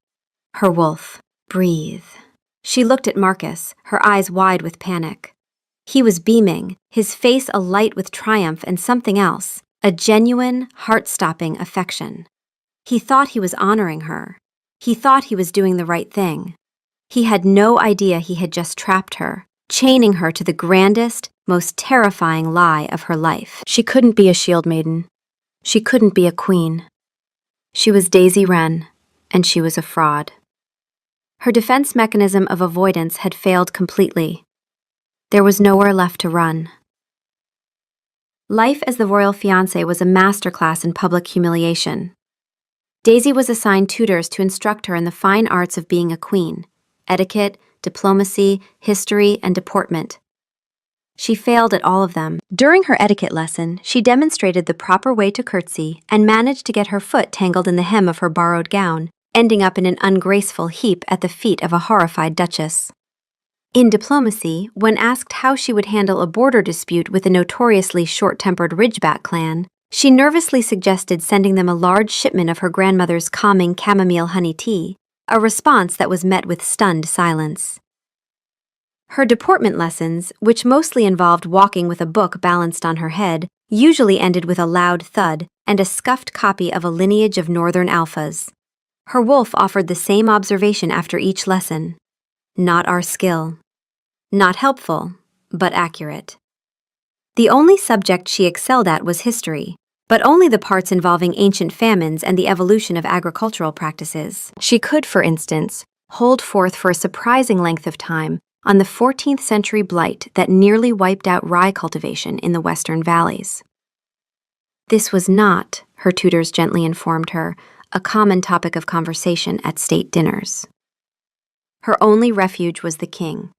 Her wolf. Breathe. She looked at Marcus, her eyes wide with panic. He was beaming, his face alight with triumph and something else, a genuine, heart-stopping affection. He thought he was honoring her. He thought he was doing the right thing. He had no idea he had just trapped her, chaining her to the grandest, most terrifying lie of her life. She couldn't be a shield maiden. She couldn't be a queen. She was Daisy Wren, and she was a fraud. Her defense mechanism of avoidance had failed completely. There was nowhere left to run. Life as the royal fiancé was a masterclass in public humiliation. Daisy was assigned tutors to instruct her in the fine arts of being a queen: etiquette, diplomacy, history, and deportment. She failed at all of them. During her etiquette lesson, she demonstrated the proper way to curtsy and managed to get her foot tangled in the hem of her borrowed gown, ending up in an ungraceful heap at the feet of a horrified duchess. In diplomacy, when asked how she would handle a border dispute with a notoriously short-tempered Ridgeback clan, she nervously suggested sending them a large shipment of her grandmother's calming chamomile honey tea, a response that was met with stunned silence. Her deportment lessons, which mostly involved walking with a book balanced on her head, usually ended with a loud thud and a scuffed copy of A Lineage of Northern Alphas. Her wolf offered the same observation after each lesson: not our skill. Not helpful, but accurate. The only subject she excelled at was history, but only the parts involving ancient famines and the evolution of agricultural practices. She could, for instance, hold forth for a surprising length of time on the 14th century blight that nearly wiped out rye cultivation in the western valleys. This was not, her tutors gently informed her, a common topic of conversation at state dinners. Her only refuge was the king.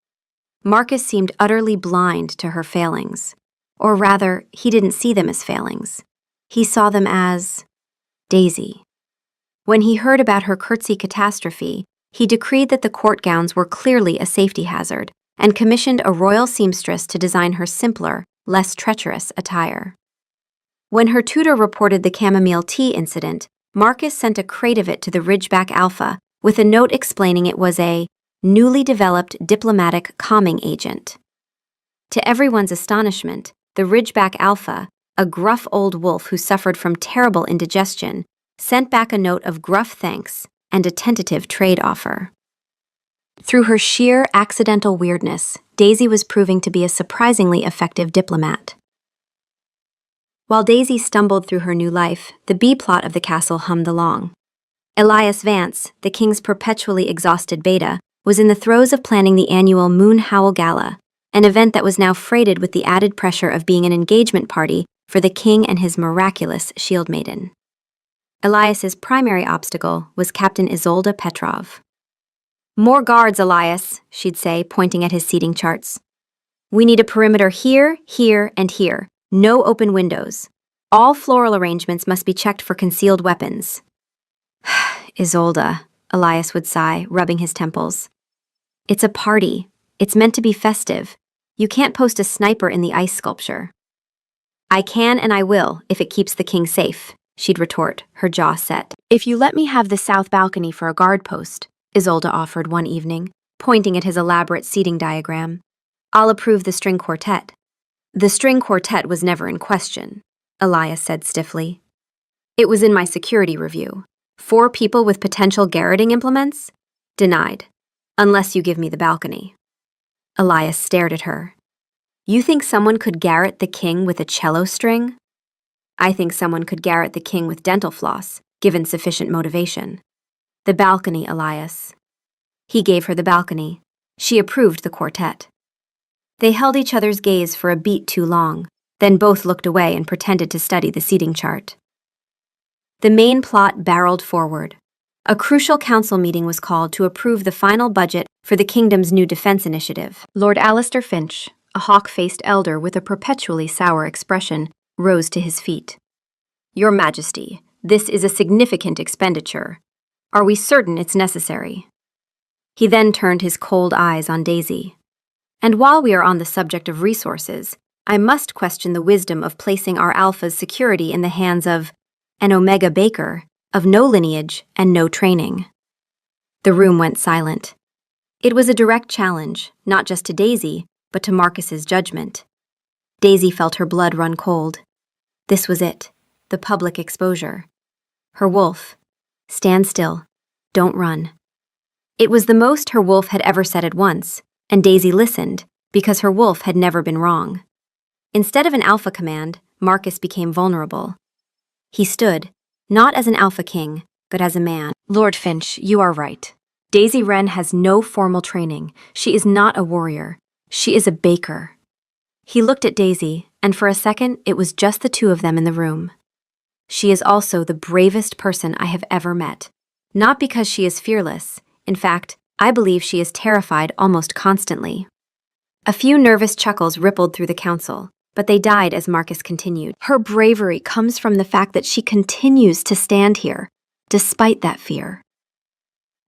Marcus seemed utterly blind to her failings. Or rather, he didn't see them as failings. He saw them as Daisy. When he heard about her curtsy catastrophe, he decreed that the court gowns were clearly a safety hazard and commissioned a royal seamstress to design her simpler, less treacherous attire. When her tutor reported the chamomile tea incident, Marcus sent a crate of it to the Ridgeback Alpha with a note explaining it was a newly developed diplomatic calming agent. To everyone's astonishment, the Ridgeback Alpha, a gruff old wolf who suffered from terrible indigestion, sent back a note of gruff thanks and a tentative trade offer. Through her sheer accidental weirdness, Daisy was proving to be a surprisingly effective diplomat. While Daisy stumbled through her new life, the B-plot of the castle hummed along. Elias Vance, the king's perpetually exhausted beta, was in the throes of planning the annual Moon Howl Gala, an event that was now freighted with the added pressure of being an engagement party for the king and his miraculous shield maiden. Elias's primary obstacle was Captain Isolde Petrov. "More guards, Elias," she'd say, pointing at his seating charts. "We need a perimeter here, here, and here. No open windows. All floral arrangements must be checked for concealed weapons." "Isolde," Elias would sigh, rubbing his temples. "It's a party. It's meant to be festive. You can't post a sniper in the ice sculpture." "I can and I will, if it keeps the king safe," she'd retort, her jaw set. "If you let me have the south balcony for a guard post," Isolde offered one evening, pointing at his elaborate seating diagram, "I'll approve the string quartet." "The string quartet was never in question," Elias said stiffly. "It was in my security review. 4 people with potential garroting implements? Denied. Unless you give me the balcony." Elias stared at her. "You think someone could garrote the king with a cello string?" "I think someone could garrote the king with dental floss, given sufficient motivation." "The balcony, Elias." He gave her the balcony. She approved the quartet. They held each other's gaze for a beat too long, then both looked away and pretended to study the seating chart. The main plot barreled forward. A crucial council meeting was called to approve the final budget for the kingdom's new defense initiative. Lord Alistair Finch, a hawk-faced elder with a perpetually sour expression, rose to his feet. "Your Majesty, this is a significant expenditure. Are we certain it's necessary?" He then turned his cold eyes on Daisy. "And while we are on the subject of resources, I must question the wisdom of placing our Alpha's security in the hands of an Omega Baker, of no lineage and no training." The room went silent. It was a direct challenge, not just to Daisy, but to Marcus's judgment. Daisy felt her blood run cold. This was it, the public exposure. Her wolf. Stand still. Don't run. It was the most her wolf had ever said at once, and Daisy listened, because her wolf had never been wrong. Instead of an alpha command, Marcus became vulnerable. He stood, not as an alpha king, but as a man. Lord Finch, you are right. Daisy Wren has no formal training. She is not a warrior. She is a baker. He looked at Daisy, and for a second it was just the two of them in the room. She is also the bravest person I have ever met. Not because she is fearless. In fact, I believe she is terrified almost constantly. A few nervous chuckles rippled through the council, but they died as Marcus continued. Her bravery comes from the fact that she continues to stand here, despite that fear.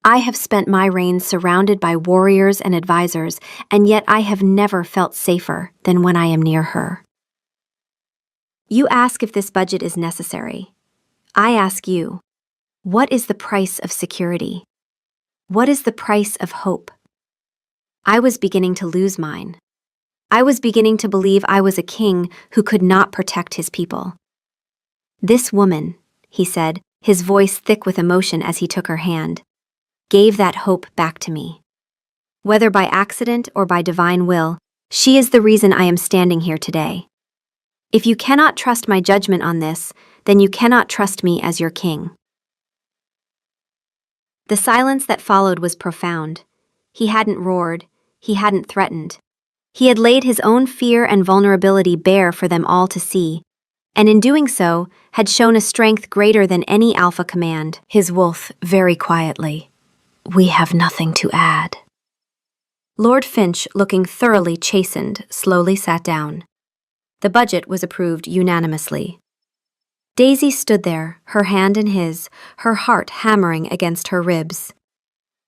I have spent my reign surrounded by warriors and advisors, and yet I have never felt safer than when I am near her. You ask if this budget is necessary. I ask you, what is the price of security? What is the price of hope? I was beginning to lose mine. I was beginning to believe I was a king who could not protect his people. This woman, he said, his voice thick with emotion as he took her hand, gave that hope back to me. Whether by accident or by divine will, she is the reason I am standing here today. If you cannot trust my judgment on this, then you cannot trust me as your king. The silence that followed was profound. He hadn't roared. He hadn't threatened. He had laid his own fear and vulnerability bare for them all to see, and in doing so, had shown a strength greater than any alpha command. His wolf, very quietly, "We have nothing to add." Lord Finch, looking thoroughly chastened, slowly sat down. The budget was approved unanimously. Daisy stood there, her hand in his, her heart hammering against her ribs.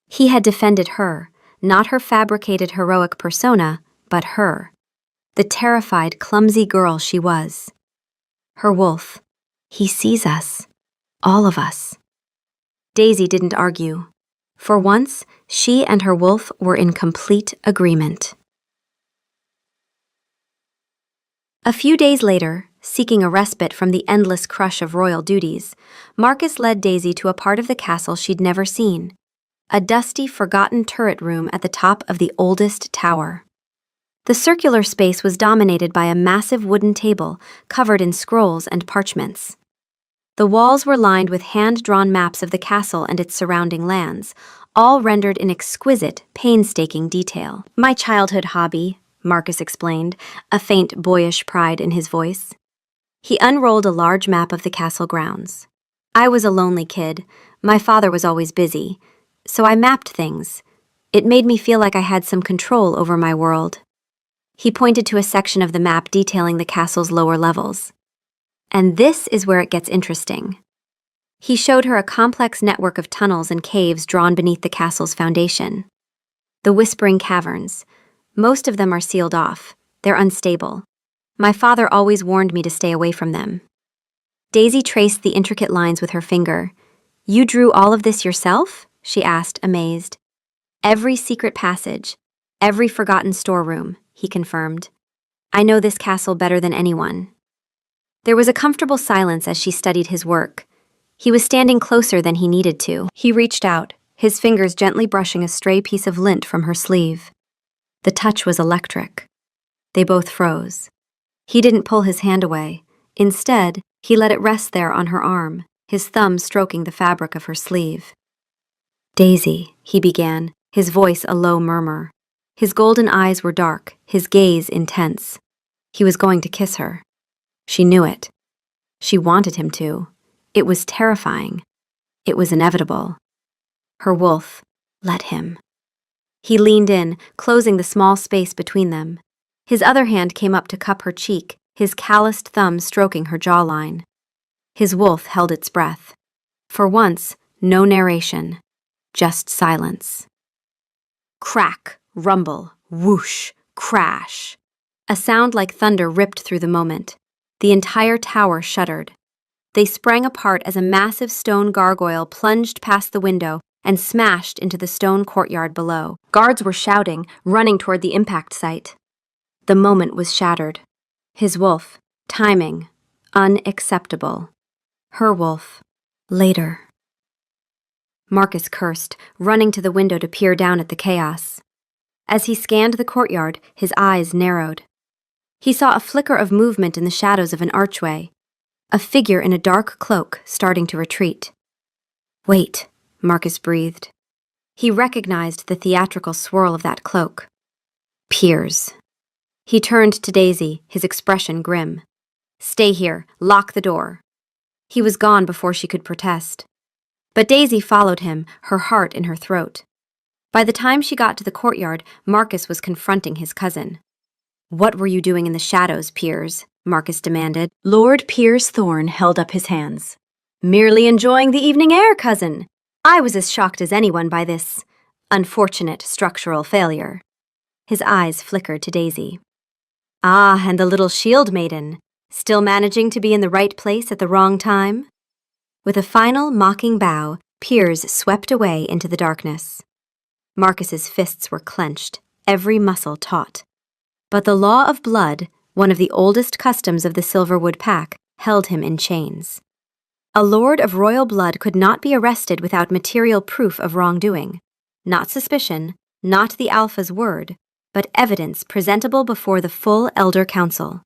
He had defended her, not her fabricated heroic persona, but her, the terrified, clumsy girl she was. Her wolf. He sees us. All of us. Daisy didn't argue. For once, she and her wolf were in complete agreement. A few days later, seeking a respite from the endless crush of royal duties, Marcus led Daisy to a part of the castle she'd never seen, a dusty, forgotten turret room at the top of the oldest tower. The circular space was dominated by a massive wooden table covered in scrolls and parchments. The walls were lined with hand-drawn maps of the castle and its surrounding lands, all rendered in exquisite, painstaking detail. "My childhood hobby," Marcus explained, a faint boyish pride in his voice. He unrolled a large map of the castle grounds. "I was a lonely kid. My father was always busy. So I mapped things. It made me feel like I had some control over my world." He pointed to a section of the map detailing the castle's lower levels. "And this is where it gets interesting." He showed her a complex network of tunnels and caves drawn beneath the castle's foundation. The Whispering Caverns. Most of them are sealed off. They're unstable. My father always warned me to stay away from them. Daisy traced the intricate lines with her finger. "You drew all of this yourself?" she asked, amazed. "Every secret passage, every forgotten storeroom," he confirmed. "I know this castle better than anyone." There was a comfortable silence as she studied his work. He was standing closer than he needed to. He reached out, his fingers gently brushing a stray piece of lint from her sleeve. The touch was electric. They both froze. He didn't pull his hand away. Instead, he let it rest there on her arm, his thumb stroking the fabric of her sleeve. "Daisy," he began, his voice a low murmur. His golden eyes were dark, his gaze intense. He was going to kiss her. She knew it. She wanted him to. It was terrifying. It was inevitable. Her wolf let him. He leaned in, closing the small space between them. His other hand came up to cup her cheek, his calloused thumb stroking her jawline. His wolf held its breath. For once, no narration, just silence. Crack, rumble, whoosh, crash. A sound like thunder ripped through the moment. The entire tower shuddered. They sprang apart as a massive stone gargoyle plunged past the window, and smashed into the stone courtyard below. Guards were shouting, running toward the impact site. The moment was shattered. His wolf, timing, unacceptable. Her wolf, later. Marcus cursed, running to the window to peer down at the chaos. As he scanned the courtyard, his eyes narrowed. He saw a flicker of movement in the shadows of an archway, a figure in a dark cloak starting to retreat. "Wait," Marcus breathed. He recognized the theatrical swirl of that cloak. Piers. He turned to Daisy, his expression grim. "Stay here. Lock the door." He was gone before she could protest. But Daisy followed him, her heart in her throat. By the time she got to the courtyard, Marcus was confronting his cousin. "What were you doing in the shadows, Piers?" Marcus demanded. Lord Piers Thorne held up his hands. "Merely enjoying the evening air, cousin. I was as shocked as anyone by this unfortunate structural failure." His eyes flickered to Daisy. "Ah, and the little shield maiden, still managing to be in the right place at the wrong time?" With a final mocking bow, Piers swept away into the darkness. Marcus's fists were clenched, every muscle taut. But the law of blood, one of the oldest customs of the Silverwood Pack, held him in chains. A lord of royal blood could not be arrested without material proof of wrongdoing. Not suspicion, not the Alpha's word, but evidence presentable before the full Elder Council.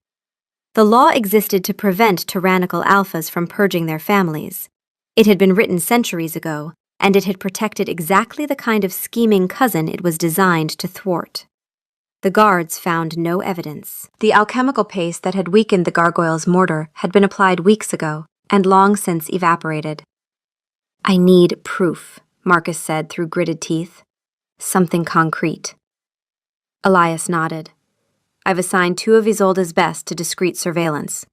The law existed to prevent tyrannical Alphas from purging their families. It had been written centuries ago, and it had protected exactly the kind of scheming cousin it was designed to thwart. The guards found no evidence. The alchemical paste that had weakened the gargoyle's mortar had been applied weeks ago, and long since evaporated. "I need proof," Marcus said through gritted teeth. "Something concrete." Elias nodded. "I've assigned 2 of Isolde's best to discreet surveillance.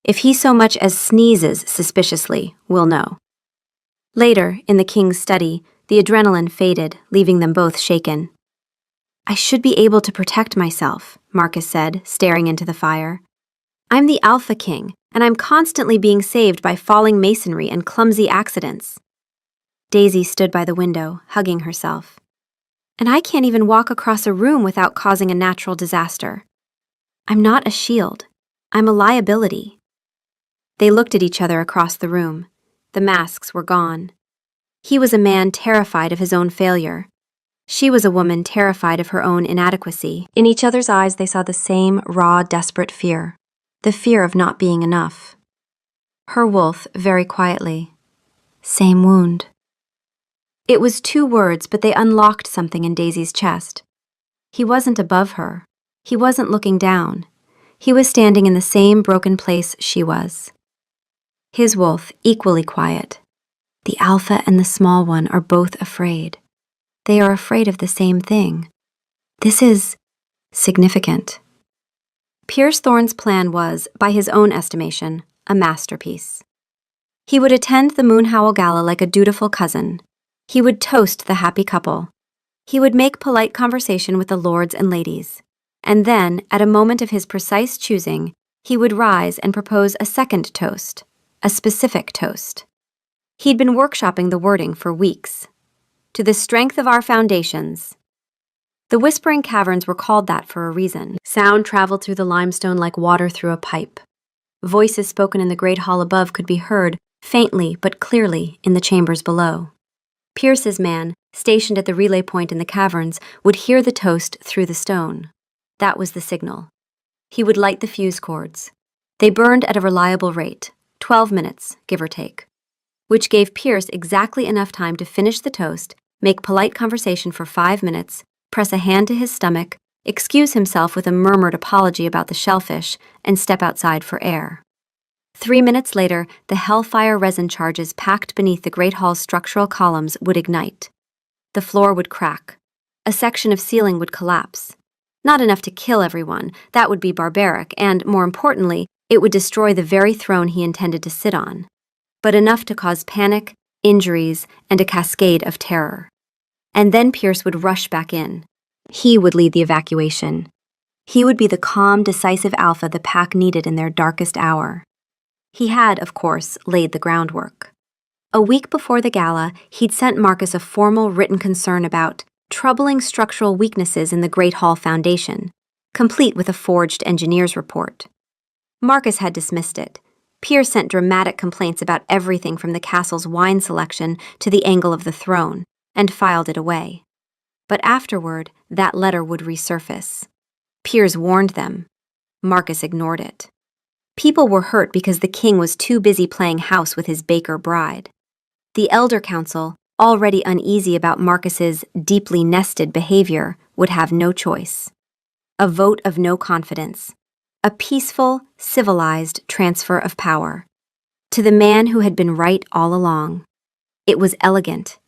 If he so much as sneezes suspiciously, we'll know." Later, in the king's study, the adrenaline faded, leaving them both shaken. "I should be able to protect myself," Marcus said, staring into the fire. "I'm the Alpha King, and I'm constantly being saved by falling masonry and clumsy accidents." Daisy stood by the window, hugging herself. "And I can't even walk across a room without causing a natural disaster. I'm not a shield. I'm a liability." They looked at each other across the room. The masks were gone. He was a man terrified of his own failure. She was a woman terrified of her own inadequacy. In each other's eyes they saw the same raw, desperate fear. The fear of not being enough. Her wolf, very quietly. "Same wound." It was 2 words, but they unlocked something in Daisy's chest. He wasn't above her. He wasn't looking down. He was standing in the same broken place she was. His wolf, equally quiet. The Alpha and the small one are both afraid. They are afraid of the same thing. This is significant. Piers Thorne's plan was, by his own estimation, a masterpiece. He would attend the Moonhowl Gala like a dutiful cousin. He would toast the happy couple. He would make polite conversation with the lords and ladies. And then, at a moment of his precise choosing, he would rise and propose a second toast, a specific toast. He'd been workshopping the wording for weeks. "To the strength of our foundations." The Whispering Caverns were called that for a reason. Sound traveled through the limestone like water through a pipe. Voices spoken in the great hall above could be heard, faintly but clearly, in the chambers below. Pierce's man, stationed at the relay point in the caverns, would hear the toast through the stone. That was the signal. He would light the fuse cords. They burned at a reliable rate, 12 minutes, give or take, which gave Pierce exactly enough time to finish the toast, make polite conversation for 5 minutes, press a hand to his stomach, excuse himself with a murmured apology about the shellfish, and step outside for air. 3 minutes later, the hellfire resin charges packed beneath the Great Hall's structural columns would ignite. The floor would crack. A section of ceiling would collapse. Not enough to kill everyone, that would be barbaric, and, more importantly, it would destroy the very throne he intended to sit on. But enough to cause panic, injuries, and a cascade of terror. And then Pierce would rush back in. He would lead the evacuation. He would be the calm, decisive Alpha the pack needed in their darkest hour. He had, of course, laid the groundwork. A week before the gala, he'd sent Marcus a formal written concern about troubling structural weaknesses in the Great Hall Foundation, complete with a forged engineer's report. Marcus had dismissed it. Piers sent dramatic complaints about everything from the castle's wine selection to the angle of the throne, and filed it away. But afterward, that letter would resurface. Piers warned them. Marcus ignored it. People were hurt because the king was too busy playing house with his Baker bride. The Elder Council, already uneasy about Marcus's deeply nested behavior, would have no choice. A vote of no confidence. A peaceful, civilized transfer of power. To the man who had been right all along. It was elegant.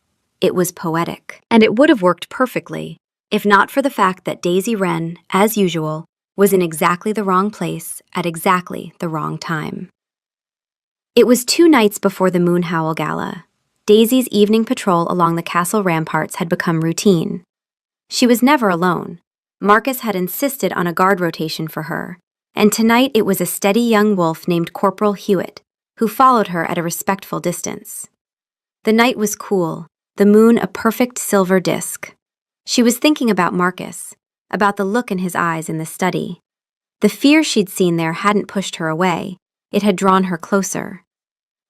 It was poetic. And it would have worked perfectly, if not for the fact that Daisy Wren, as usual, was in exactly the wrong place at exactly the wrong time. It was 2 nights before the Moonhowl Gala. Daisy's evening patrol along the castle ramparts had become routine. She was never alone. Marcus had insisted on a guard rotation for her, and tonight it was a steady young wolf named Corporal Hewitt, who followed her at a respectful distance. The night was cool, the moon a perfect silver disk. She was thinking about Marcus, about the look in his eyes in the study. The fear she'd seen there hadn't pushed her away, it had drawn her closer.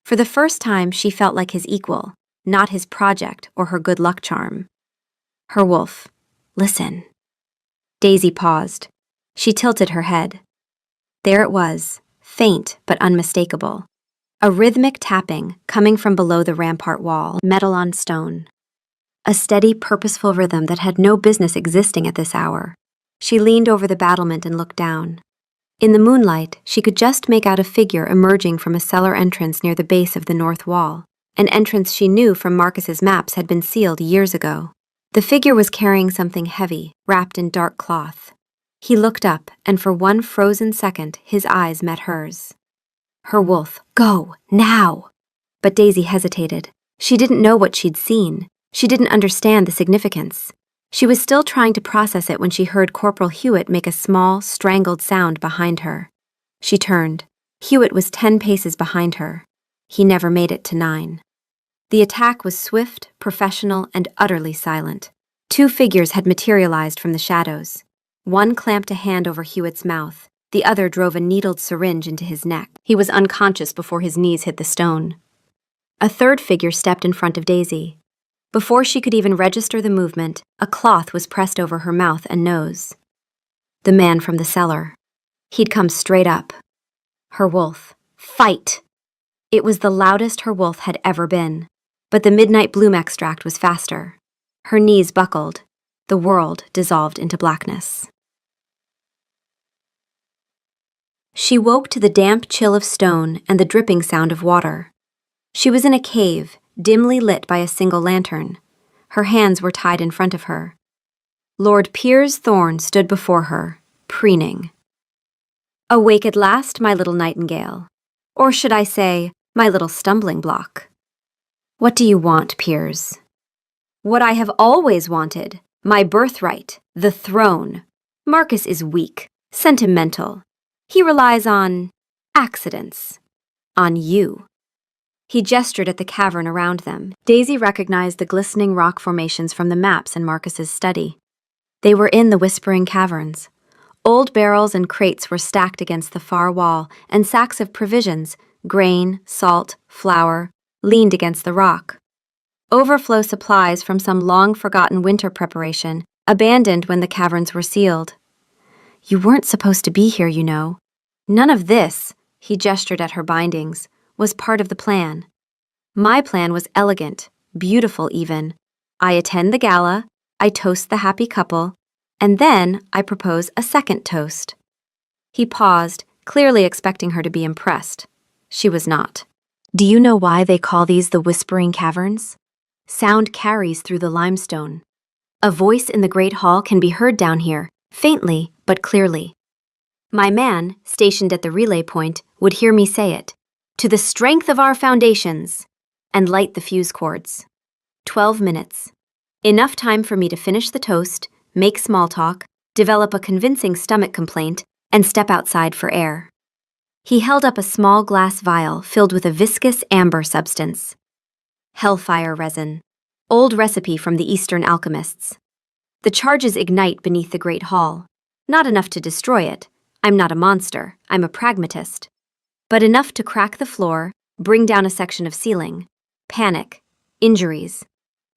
For the first time, she felt like his equal, not his project or her good luck charm. Her wolf. Listen. Daisy paused. She tilted her head. There it was, faint but unmistakable. A rhythmic tapping coming from below the rampart wall, metal on stone. A steady, purposeful rhythm that had no business existing at this hour. She leaned over the battlement and looked down. In the moonlight, she could just make out a figure emerging from a cellar entrance near the base of the north wall, an entrance she knew from Marcus's maps had been sealed years ago. The figure was carrying something heavy, wrapped in dark cloth. He looked up, and for one frozen second, his eyes met hers. Her wolf. Go, now! But Daisy hesitated. She didn't know what she'd seen. She didn't understand the significance. She was still trying to process it when she heard Corporal Hewitt make a small, strangled sound behind her. She turned. Hewitt was 10 paces behind her. He never made it to 9. The attack was swift, professional, and utterly silent. 2 figures had materialized from the shadows. One clamped a hand over Hewitt's mouth. The other drove a needled syringe into his neck. He was unconscious before his knees hit the stone. A third figure stepped in front of Daisy. Before she could even register the movement, a cloth was pressed over her mouth and nose. The man from the cellar. He'd come straight up. Her wolf. Fight! It was the loudest her wolf had ever been, but the midnight bloom extract was faster. Her knees buckled. The world dissolved into blackness. She woke to the damp chill of stone and the dripping sound of water. She was in a cave, dimly lit by a single lantern. Her hands were tied in front of her. Lord Piers Thorne stood before her, preening. Awake at last, my little nightingale. Or should I say, my little stumbling block? What do you want, Piers? What I have always wanted, my birthright, the throne. Marcus is weak, sentimental. He relies on accidents. On you. He gestured at the cavern around them. Daisy recognized the glistening rock formations from the maps in Marcus's study. They were in the Whispering Caverns. Old barrels and crates were stacked against the far wall, and sacks of provisions, grain, salt, flour, leaned against the rock. Overflow supplies from some long-forgotten winter preparation, abandoned when the caverns were sealed. You weren't supposed to be here, you know. None of this, he gestured at her bindings, was part of the plan. My plan was elegant, beautiful even. I attend the gala, I toast the happy couple, and then I propose a second toast. He paused, clearly expecting her to be impressed. She was not. Do you know why they call these the Whispering Caverns? Sound carries through the limestone. A voice in the great hall can be heard down here, faintly but clearly. My man, stationed at the relay point, would hear me say it. To the strength of our foundations, and light the fuse cords. 12 minutes. Enough time for me to finish the toast, make small talk, develop a convincing stomach complaint, and step outside for air. He held up a small glass vial filled with a viscous amber substance. Hellfire resin. Old recipe from the Eastern alchemists. The charges ignite beneath the Great Hall. Not enough to destroy it. I'm not a monster, I'm a pragmatist. But enough to crack the floor, bring down a section of ceiling. Panic. Injuries.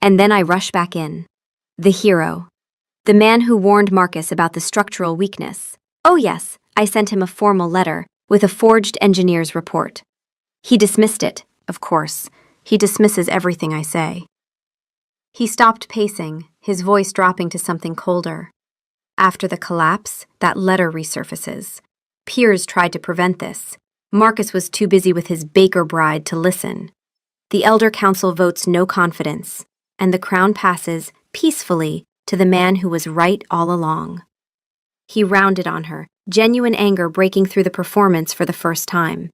And then I rush back in. The hero. The man who warned Marcus about the structural weakness. Oh yes, I sent him a formal letter with a forged engineer's report. He dismissed it, of course. He dismisses everything I say. He stopped pacing, his voice dropping to something colder. After the collapse, that letter resurfaces. Piers tried to prevent this. Marcus was too busy with his baker bride to listen. The Elder Council votes no confidence, and the crown passes, peacefully, to the man who was right all along. He rounded on her, genuine anger breaking through the performance for the first time.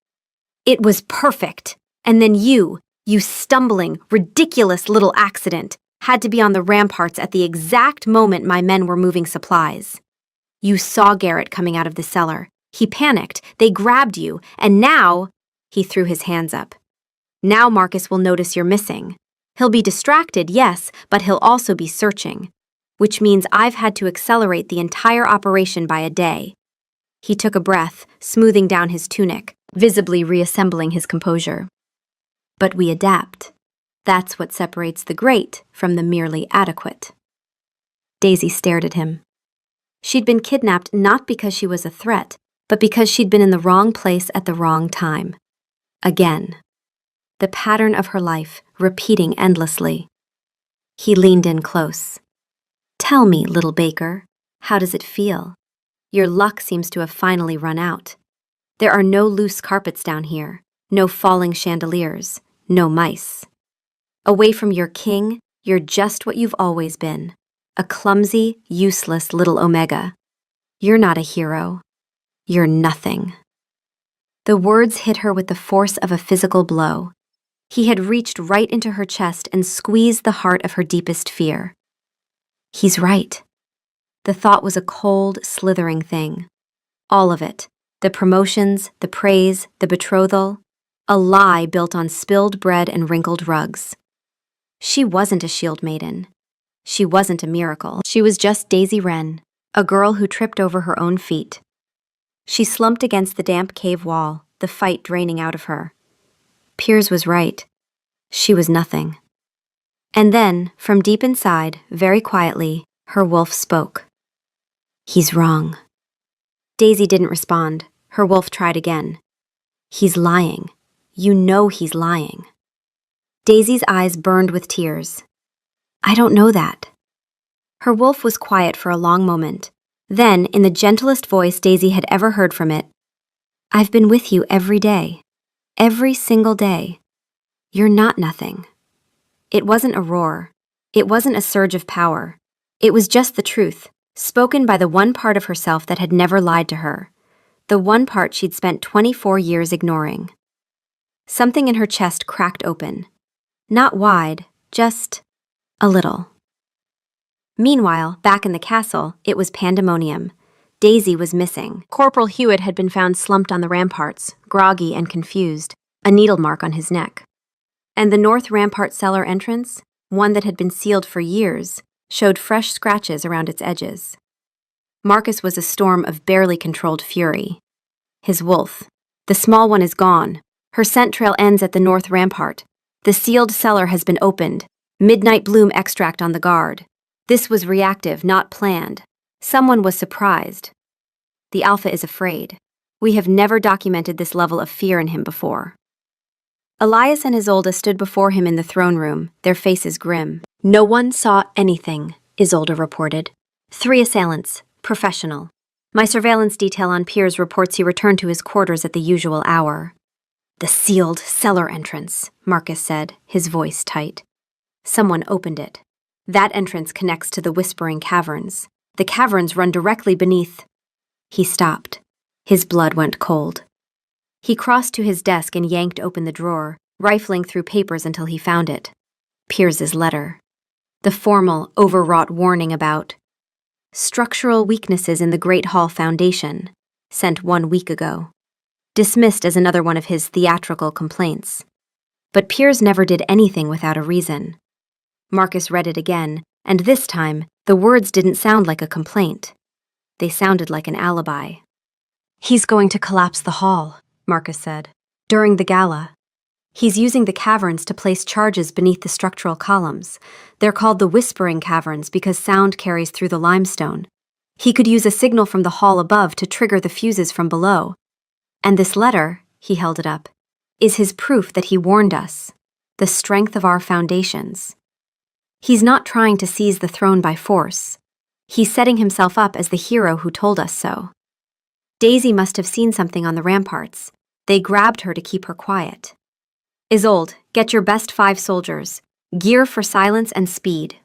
It was perfect! And then you stumbling, ridiculous little accident, had to be on the ramparts at the exact moment my men were moving supplies. You saw Garrett coming out of the cellar. He panicked, they grabbed you, and now— He threw his hands up. Now Marcus will notice you're missing. He'll be distracted, yes, but he'll also be searching. Which means I've had to accelerate the entire operation by a day. He took a breath, smoothing down his tunic, visibly reassembling his composure. But we adapt. That's what separates the great from the merely adequate. Daisy stared at him. She'd been kidnapped not because she was a threat, but because she'd been in the wrong place at the wrong time. Again. The pattern of her life, repeating endlessly. He leaned in close. Tell me, little baker, how does it feel? Your luck seems to have finally run out. There are no loose carpets down here, no falling chandeliers, no mice. Away from your king, you're just what you've always been, a clumsy, useless little Omega. You're not a hero. You're nothing. The words hit her with the force of a physical blow. He had reached right into her chest and squeezed the heart of her deepest fear. He's right. The thought was a cold, slithering thing. All of it. The promotions, the praise, the betrothal. A lie built on spilled bread and wrinkled rugs. She wasn't a shield maiden. She wasn't a miracle. She was just Daisy Wren, a girl who tripped over her own feet. She slumped against the damp cave wall, the fight draining out of her. Piers was right. She was nothing. And then, from deep inside, very quietly, her wolf spoke. He's wrong. Daisy didn't respond. Her wolf tried again. He's lying. You know he's lying. Daisy's eyes burned with tears. I don't know that. Her wolf was quiet for a long moment. Then, in the gentlest voice Daisy had ever heard from it, I've been with you every day. Every single day. You're not nothing. It wasn't a roar. It wasn't a surge of power. It was just the truth, spoken by the one part of herself that had never lied to her. The one part she'd spent 24 years ignoring. Something in her chest cracked open. Not wide, just a little. Meanwhile, back in the castle, it was pandemonium. Daisy was missing. Corporal Hewitt had been found slumped on the ramparts, groggy and confused, a needle mark on his neck. And the north rampart cellar entrance, one that had been sealed for years, showed fresh scratches around its edges. Marcus was a storm of barely controlled fury. His wolf. The small one is gone. Her scent trail ends at the north rampart. The sealed cellar has been opened. Midnight bloom extract on the guard. This was reactive, not planned. Someone was surprised. The Alpha is afraid. We have never documented this level of fear in him before. Elias and Isolde stood before him in the throne room, their faces grim. No one saw anything, Isolde reported. 3 assailants, professional. My surveillance detail on Piers reports he returned to his quarters at the usual hour. The sealed cellar entrance, Marcus said, his voice tight. Someone opened it. That entrance connects to the Whispering Caverns. The caverns run directly beneath. He stopped. His blood went cold. He crossed to his desk and yanked open the drawer, rifling through papers until he found it. Piers's letter. The formal, overwrought warning about structural weaknesses in the Great Hall Foundation, sent 1 week ago. Dismissed as another one of his theatrical complaints. But Piers never did anything without a reason. Marcus read it again, and this time, the words didn't sound like a complaint. They sounded like an alibi. "He's going to collapse the hall," Marcus said, "during the gala. He's using the caverns to place charges beneath the structural columns. They're called the Whispering Caverns because sound carries through the limestone. He could use a signal from the hall above to trigger the fuses from below. And this letter," he held it up, "is his proof that he warned us. The strength of our foundations. He's not trying to seize the throne by force. He's setting himself up as the hero who told us so." Daisy must have seen something on the ramparts. They grabbed her to keep her quiet. "Isolde, get your best 5 soldiers. Gear for silence and speed."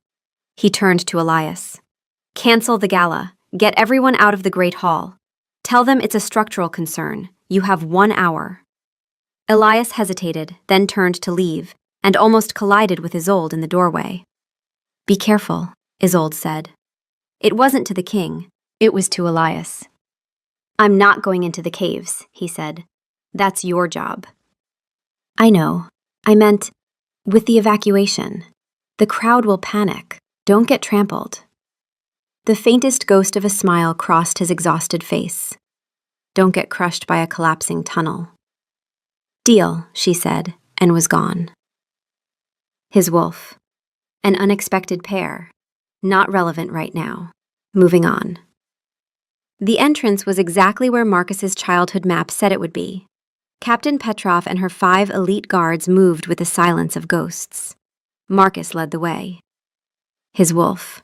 He turned to Elias. "Cancel the gala. Get everyone out of the Great Hall. Tell them it's a structural concern. You have 1 hour." Elias hesitated, then turned to leave, and almost collided with Isolde in the doorway. "Be careful," Isolde said. It wasn't to the king, it was to Elias. "I'm not going into the caves," he said. "That's your job." "I know. I meant, with the evacuation. The crowd will panic. Don't get trampled." The faintest ghost of a smile crossed his exhausted face. "Don't get crushed by a collapsing tunnel." "Deal," she said, and was gone. His wolf. An unexpected pair. Not relevant right now. Moving on. The entrance was exactly where Marcus's childhood map said it would be. Captain Petrov and her 5 elite guards moved with the silence of ghosts. Marcus led the way. His wolf.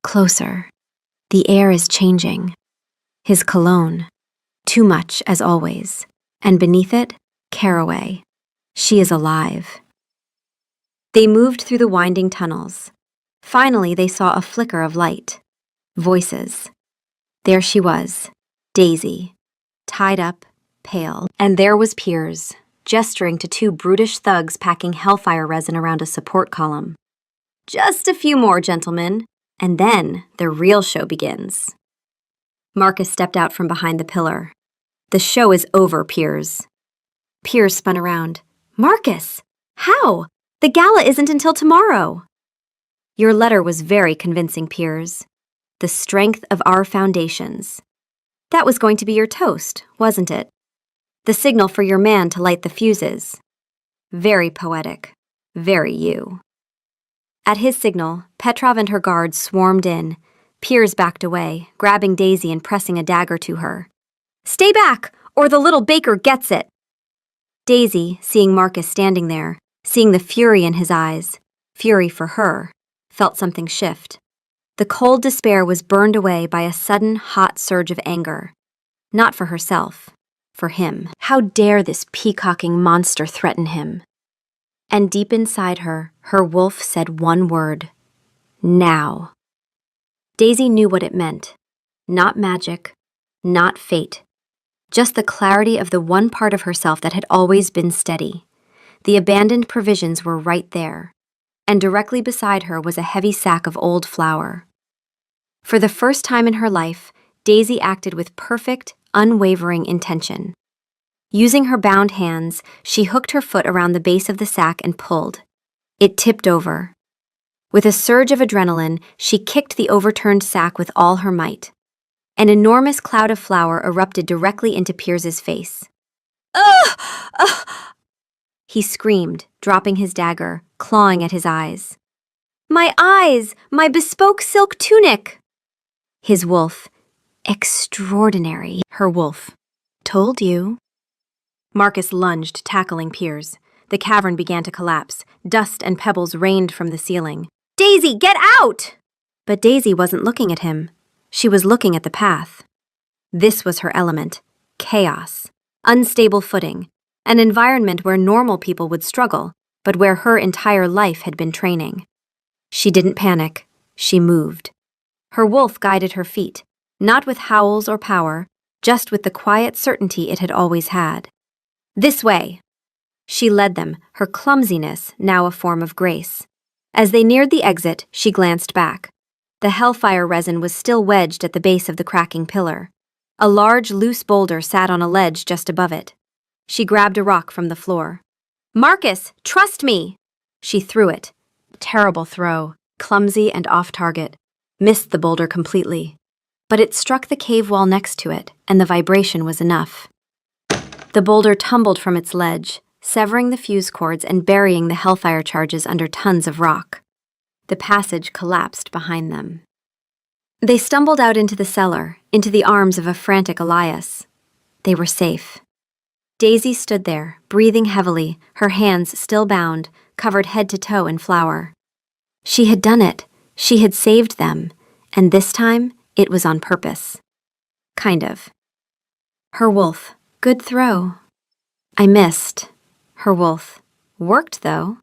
Closer. The air is changing. His cologne. Too much, as always. And beneath it, Caraway. She is alive. They moved through the winding tunnels. Finally, they saw a flicker of light. Voices. There she was, Daisy, tied up, pale. And there was Piers, gesturing to 2 brutish thugs packing hellfire resin around a support column. "Just a few more, gentlemen, and then the real show begins." Marcus stepped out from behind the pillar. "The show is over, Piers." Piers spun around. "Marcus! How? The gala isn't until tomorrow." "Your letter was very convincing, Piers. The strength of our foundations. That was going to be your toast, wasn't it? The signal for your man to light the fuses. Very poetic. Very you." At his signal, Petrov and her guards swarmed in. Piers backed away, grabbing Daisy and pressing a dagger to her. "Stay back, or the little baker gets it." Daisy, seeing Marcus standing there, seeing the fury in his eyes, fury for her, felt something shift. The cold despair was burned away by a sudden, hot surge of anger. Not for herself, for him. How dare this peacocking monster threaten him? And deep inside her, her wolf said one word. Now. Daisy knew what it meant. Not magic, not fate. Just the clarity of the one part of herself that had always been steady. The abandoned provisions were right there, and directly beside her was a heavy sack of old flour. For the first time in her life, Daisy acted with perfect, unwavering intention. Using her bound hands, she hooked her foot around the base of the sack and pulled. It tipped over. With a surge of adrenaline, she kicked the overturned sack with all her might. An enormous cloud of flour erupted directly into Piers's face. "Ugh! Ugh!" He screamed, dropping his dagger, clawing at his eyes. "My eyes! My bespoke silk tunic!" His wolf. Extraordinary. Her wolf. "Told you." Marcus lunged, tackling Piers. The cavern began to collapse. Dust and pebbles rained from the ceiling. "Daisy, get out!" But Daisy wasn't looking at him. She was looking at the path. This was her element. Chaos. Unstable footing. An environment where normal people would struggle, but where her entire life had been training. She didn't panic. She moved. Her wolf guided her feet, not with howls or power, just with the quiet certainty it had always had. "This way." She led them, her clumsiness now a form of grace. As they neared the exit, she glanced back. The hellfire resin was still wedged at the base of the cracking pillar. A large, loose boulder sat on a ledge just above it. She grabbed a rock from the floor. Marcus, trust me! She threw it. Terrible throw, clumsy and off target. Missed the boulder completely. But it struck the cave wall next to it, and the vibration was enough. The boulder tumbled from its ledge, severing the fuse cords and burying the hellfire charges under tons of rock. The passage collapsed behind them. They stumbled out into the cellar, into the arms of a frantic Elias. They were safe. Daisy stood there, breathing heavily, her hands still bound, covered head to toe in flour. She had done it. She had saved them, and this time it was on purpose. Kind of. Her wolf. Good throw. I missed. Her wolf. Worked, though.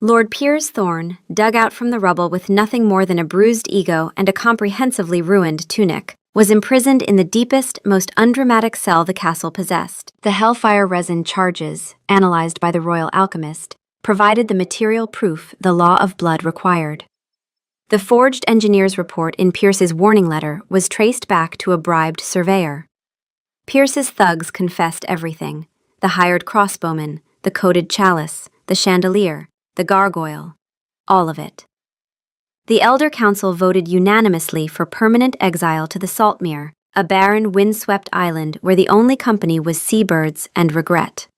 Lord Piers Thorne, dug out from the rubble with nothing more than a bruised ego and a comprehensively ruined tunic, was imprisoned in the deepest, most undramatic cell the castle possessed. The hellfire resin charges, analyzed by the royal alchemist, provided the material proof the law of blood required. The forged engineer's report in Pierce's warning letter was traced back to a bribed surveyor. Pierce's thugs confessed everything: the hired crossbowman, the coated chalice, the chandelier, the gargoyle, all of it. The Elder Council voted unanimously for permanent exile to the Saltmere, a barren, windswept island where the only company was seabirds and regret.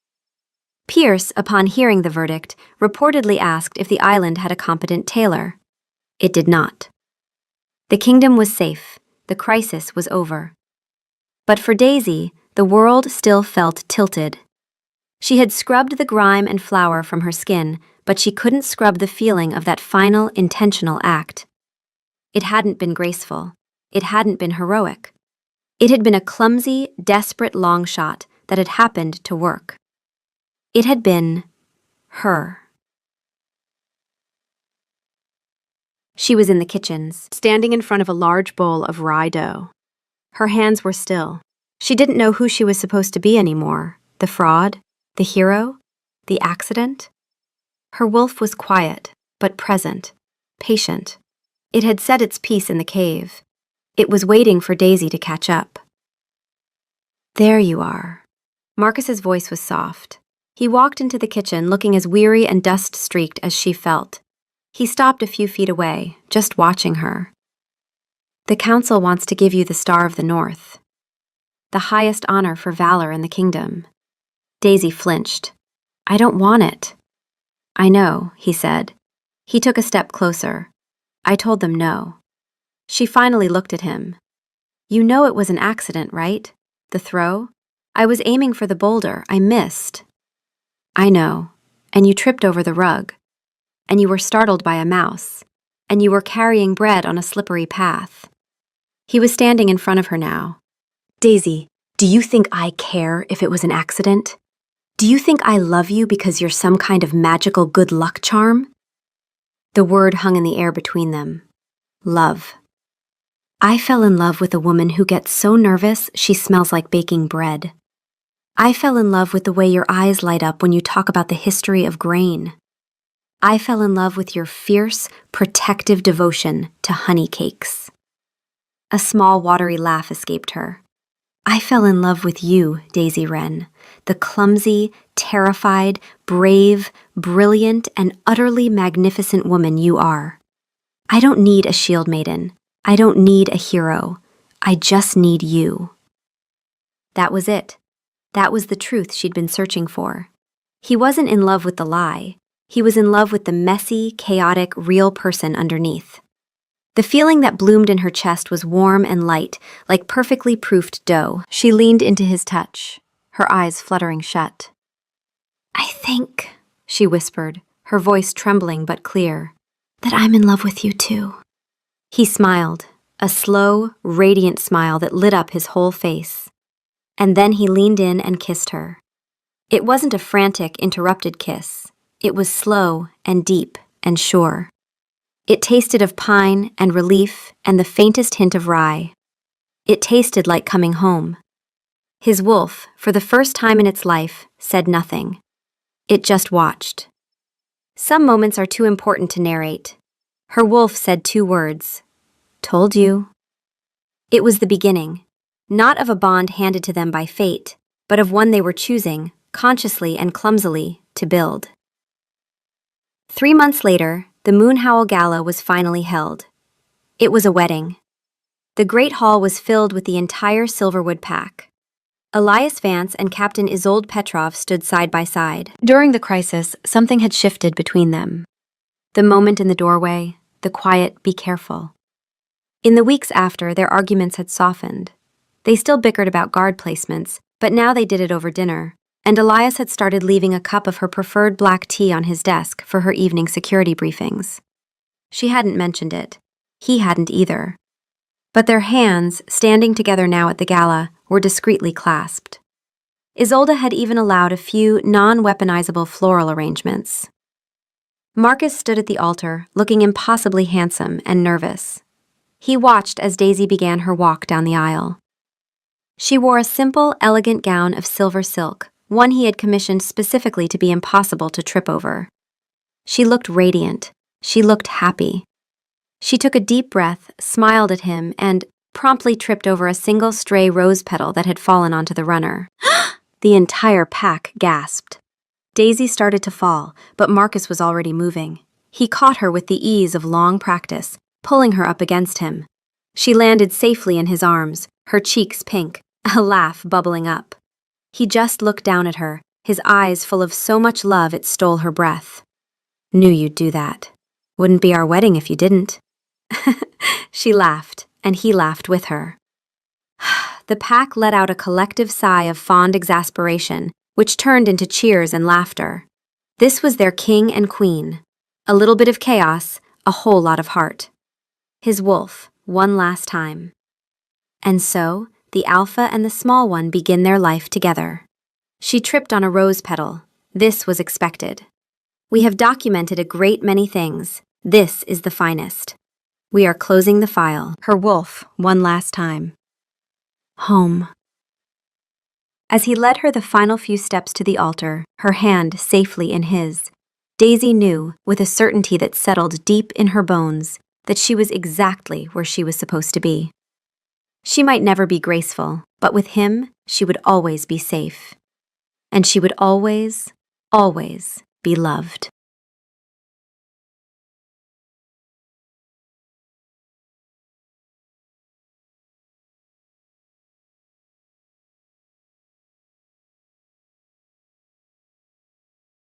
Pierce, upon hearing the verdict, reportedly asked if the island had a competent tailor. It did not. The kingdom was safe. The crisis was over. But for Daisy, the world still felt tilted. She had scrubbed the grime and flour from her skin, but she couldn't scrub the feeling of that final, intentional act. It hadn't been graceful. It hadn't been heroic. It had been a clumsy, desperate long shot that had happened to work. It had been her. She was in the kitchens, standing in front of a large bowl of rye dough. Her hands were still. She didn't know who she was supposed to be anymore. The fraud? The hero? The accident? Her wolf was quiet, but present, patient. It had said its piece in the cave. It was waiting for Daisy to catch up. There you are. Marcus's voice was soft. He walked into the kitchen looking as weary and dust-streaked as she felt. He stopped a few feet away, just watching her. The council wants to give you the Star of the North, the highest honor for valor in the kingdom. Daisy flinched. I don't want it. I know, he said. He took a step closer. I told them no. She finally looked at him. You know it was an accident, right? The throw? I was aiming for the boulder. I missed. I know. And you tripped over the rug. And you were startled by a mouse. And you were carrying bread on a slippery path. He was standing in front of her now. Daisy, do you think I care if it was an accident? Do you think I love you because you're some kind of magical good luck charm? The word hung in the air between them. Love. I fell in love with a woman who gets so nervous she smells like baking bread. I fell in love with the way your eyes light up when you talk about the history of grain. I fell in love with your fierce, protective devotion to honey cakes. A small, watery laugh escaped her. I fell in love with you, Daisy Wren, the clumsy, terrified, brave, brilliant, and utterly magnificent woman you are. I don't need a shield maiden. I don't need a hero. I just need you. That was it. That was the truth she'd been searching for. He wasn't in love with the lie. He was in love with the messy, chaotic, real person underneath. The feeling that bloomed in her chest was warm and light, like perfectly proofed dough. She leaned into his touch, her eyes fluttering shut. I think, she whispered, her voice trembling but clear, that I'm in love with you too. He smiled, a slow, radiant smile that lit up his whole face. And then he leaned in and kissed her. It wasn't a frantic, interrupted kiss. It was slow and deep and sure. It tasted of pine and relief and the faintest hint of rye. It tasted like coming home. His wolf, for the first time in its life, said nothing. It just watched. Some moments are too important to narrate. Her wolf said 2 words. Told you. It was the beginning, not of a bond handed to them by fate, but of one they were choosing, consciously and clumsily, to build. 3 months later, the Moonhowl Gala was finally held. It was a wedding. The Great Hall was filled with the entire Silverwood pack. Elias Vance and Captain Isolde Petrov stood side by side. During the crisis, something had shifted between them. The moment in the doorway, the quiet, "be careful." In the weeks after, their arguments had softened. They still bickered about guard placements, but now they did it over dinner, and Elias had started leaving a cup of her preferred black tea on his desk for her evening security briefings. She hadn't mentioned it. He hadn't either. But their hands, standing together now at the gala, were discreetly clasped. Isolde had even allowed a few non-weaponizable floral arrangements. Marcus stood at the altar, looking impossibly handsome and nervous. He watched as Daisy began her walk down the aisle. She wore a simple, elegant gown of silver silk, one he had commissioned specifically to be impossible to trip over. She looked radiant. She looked happy. She took a deep breath, smiled at him, and promptly tripped over a single stray rose petal that had fallen onto the runner. The entire pack gasped. Daisy started to fall, but Marcus was already moving. He caught her with the ease of long practice, pulling her up against him. She landed safely in his arms, her cheeks pink, a laugh bubbling up. He just looked down at her, his eyes full of so much love it stole her breath. "Knew you'd do that. Wouldn't be our wedding if you didn't." She laughed, and he laughed with her. The pack let out a collective sigh of fond exasperation, which turned into cheers and laughter. This was their king and queen. A little bit of chaos, a whole lot of heart. His wolf, one last time. And so, the alpha and the small one begin their life together. She tripped on a rose petal. This was expected. We have documented a great many things. This is the finest. We are closing the file. Her wolf, one last time. Home. As he led her the final few steps to the altar, her hand safely in his, Daisy knew, with a certainty that settled deep in her bones, that she was exactly where she was supposed to be. She might never be graceful, but with him, she would always be safe. And she would always, always be loved.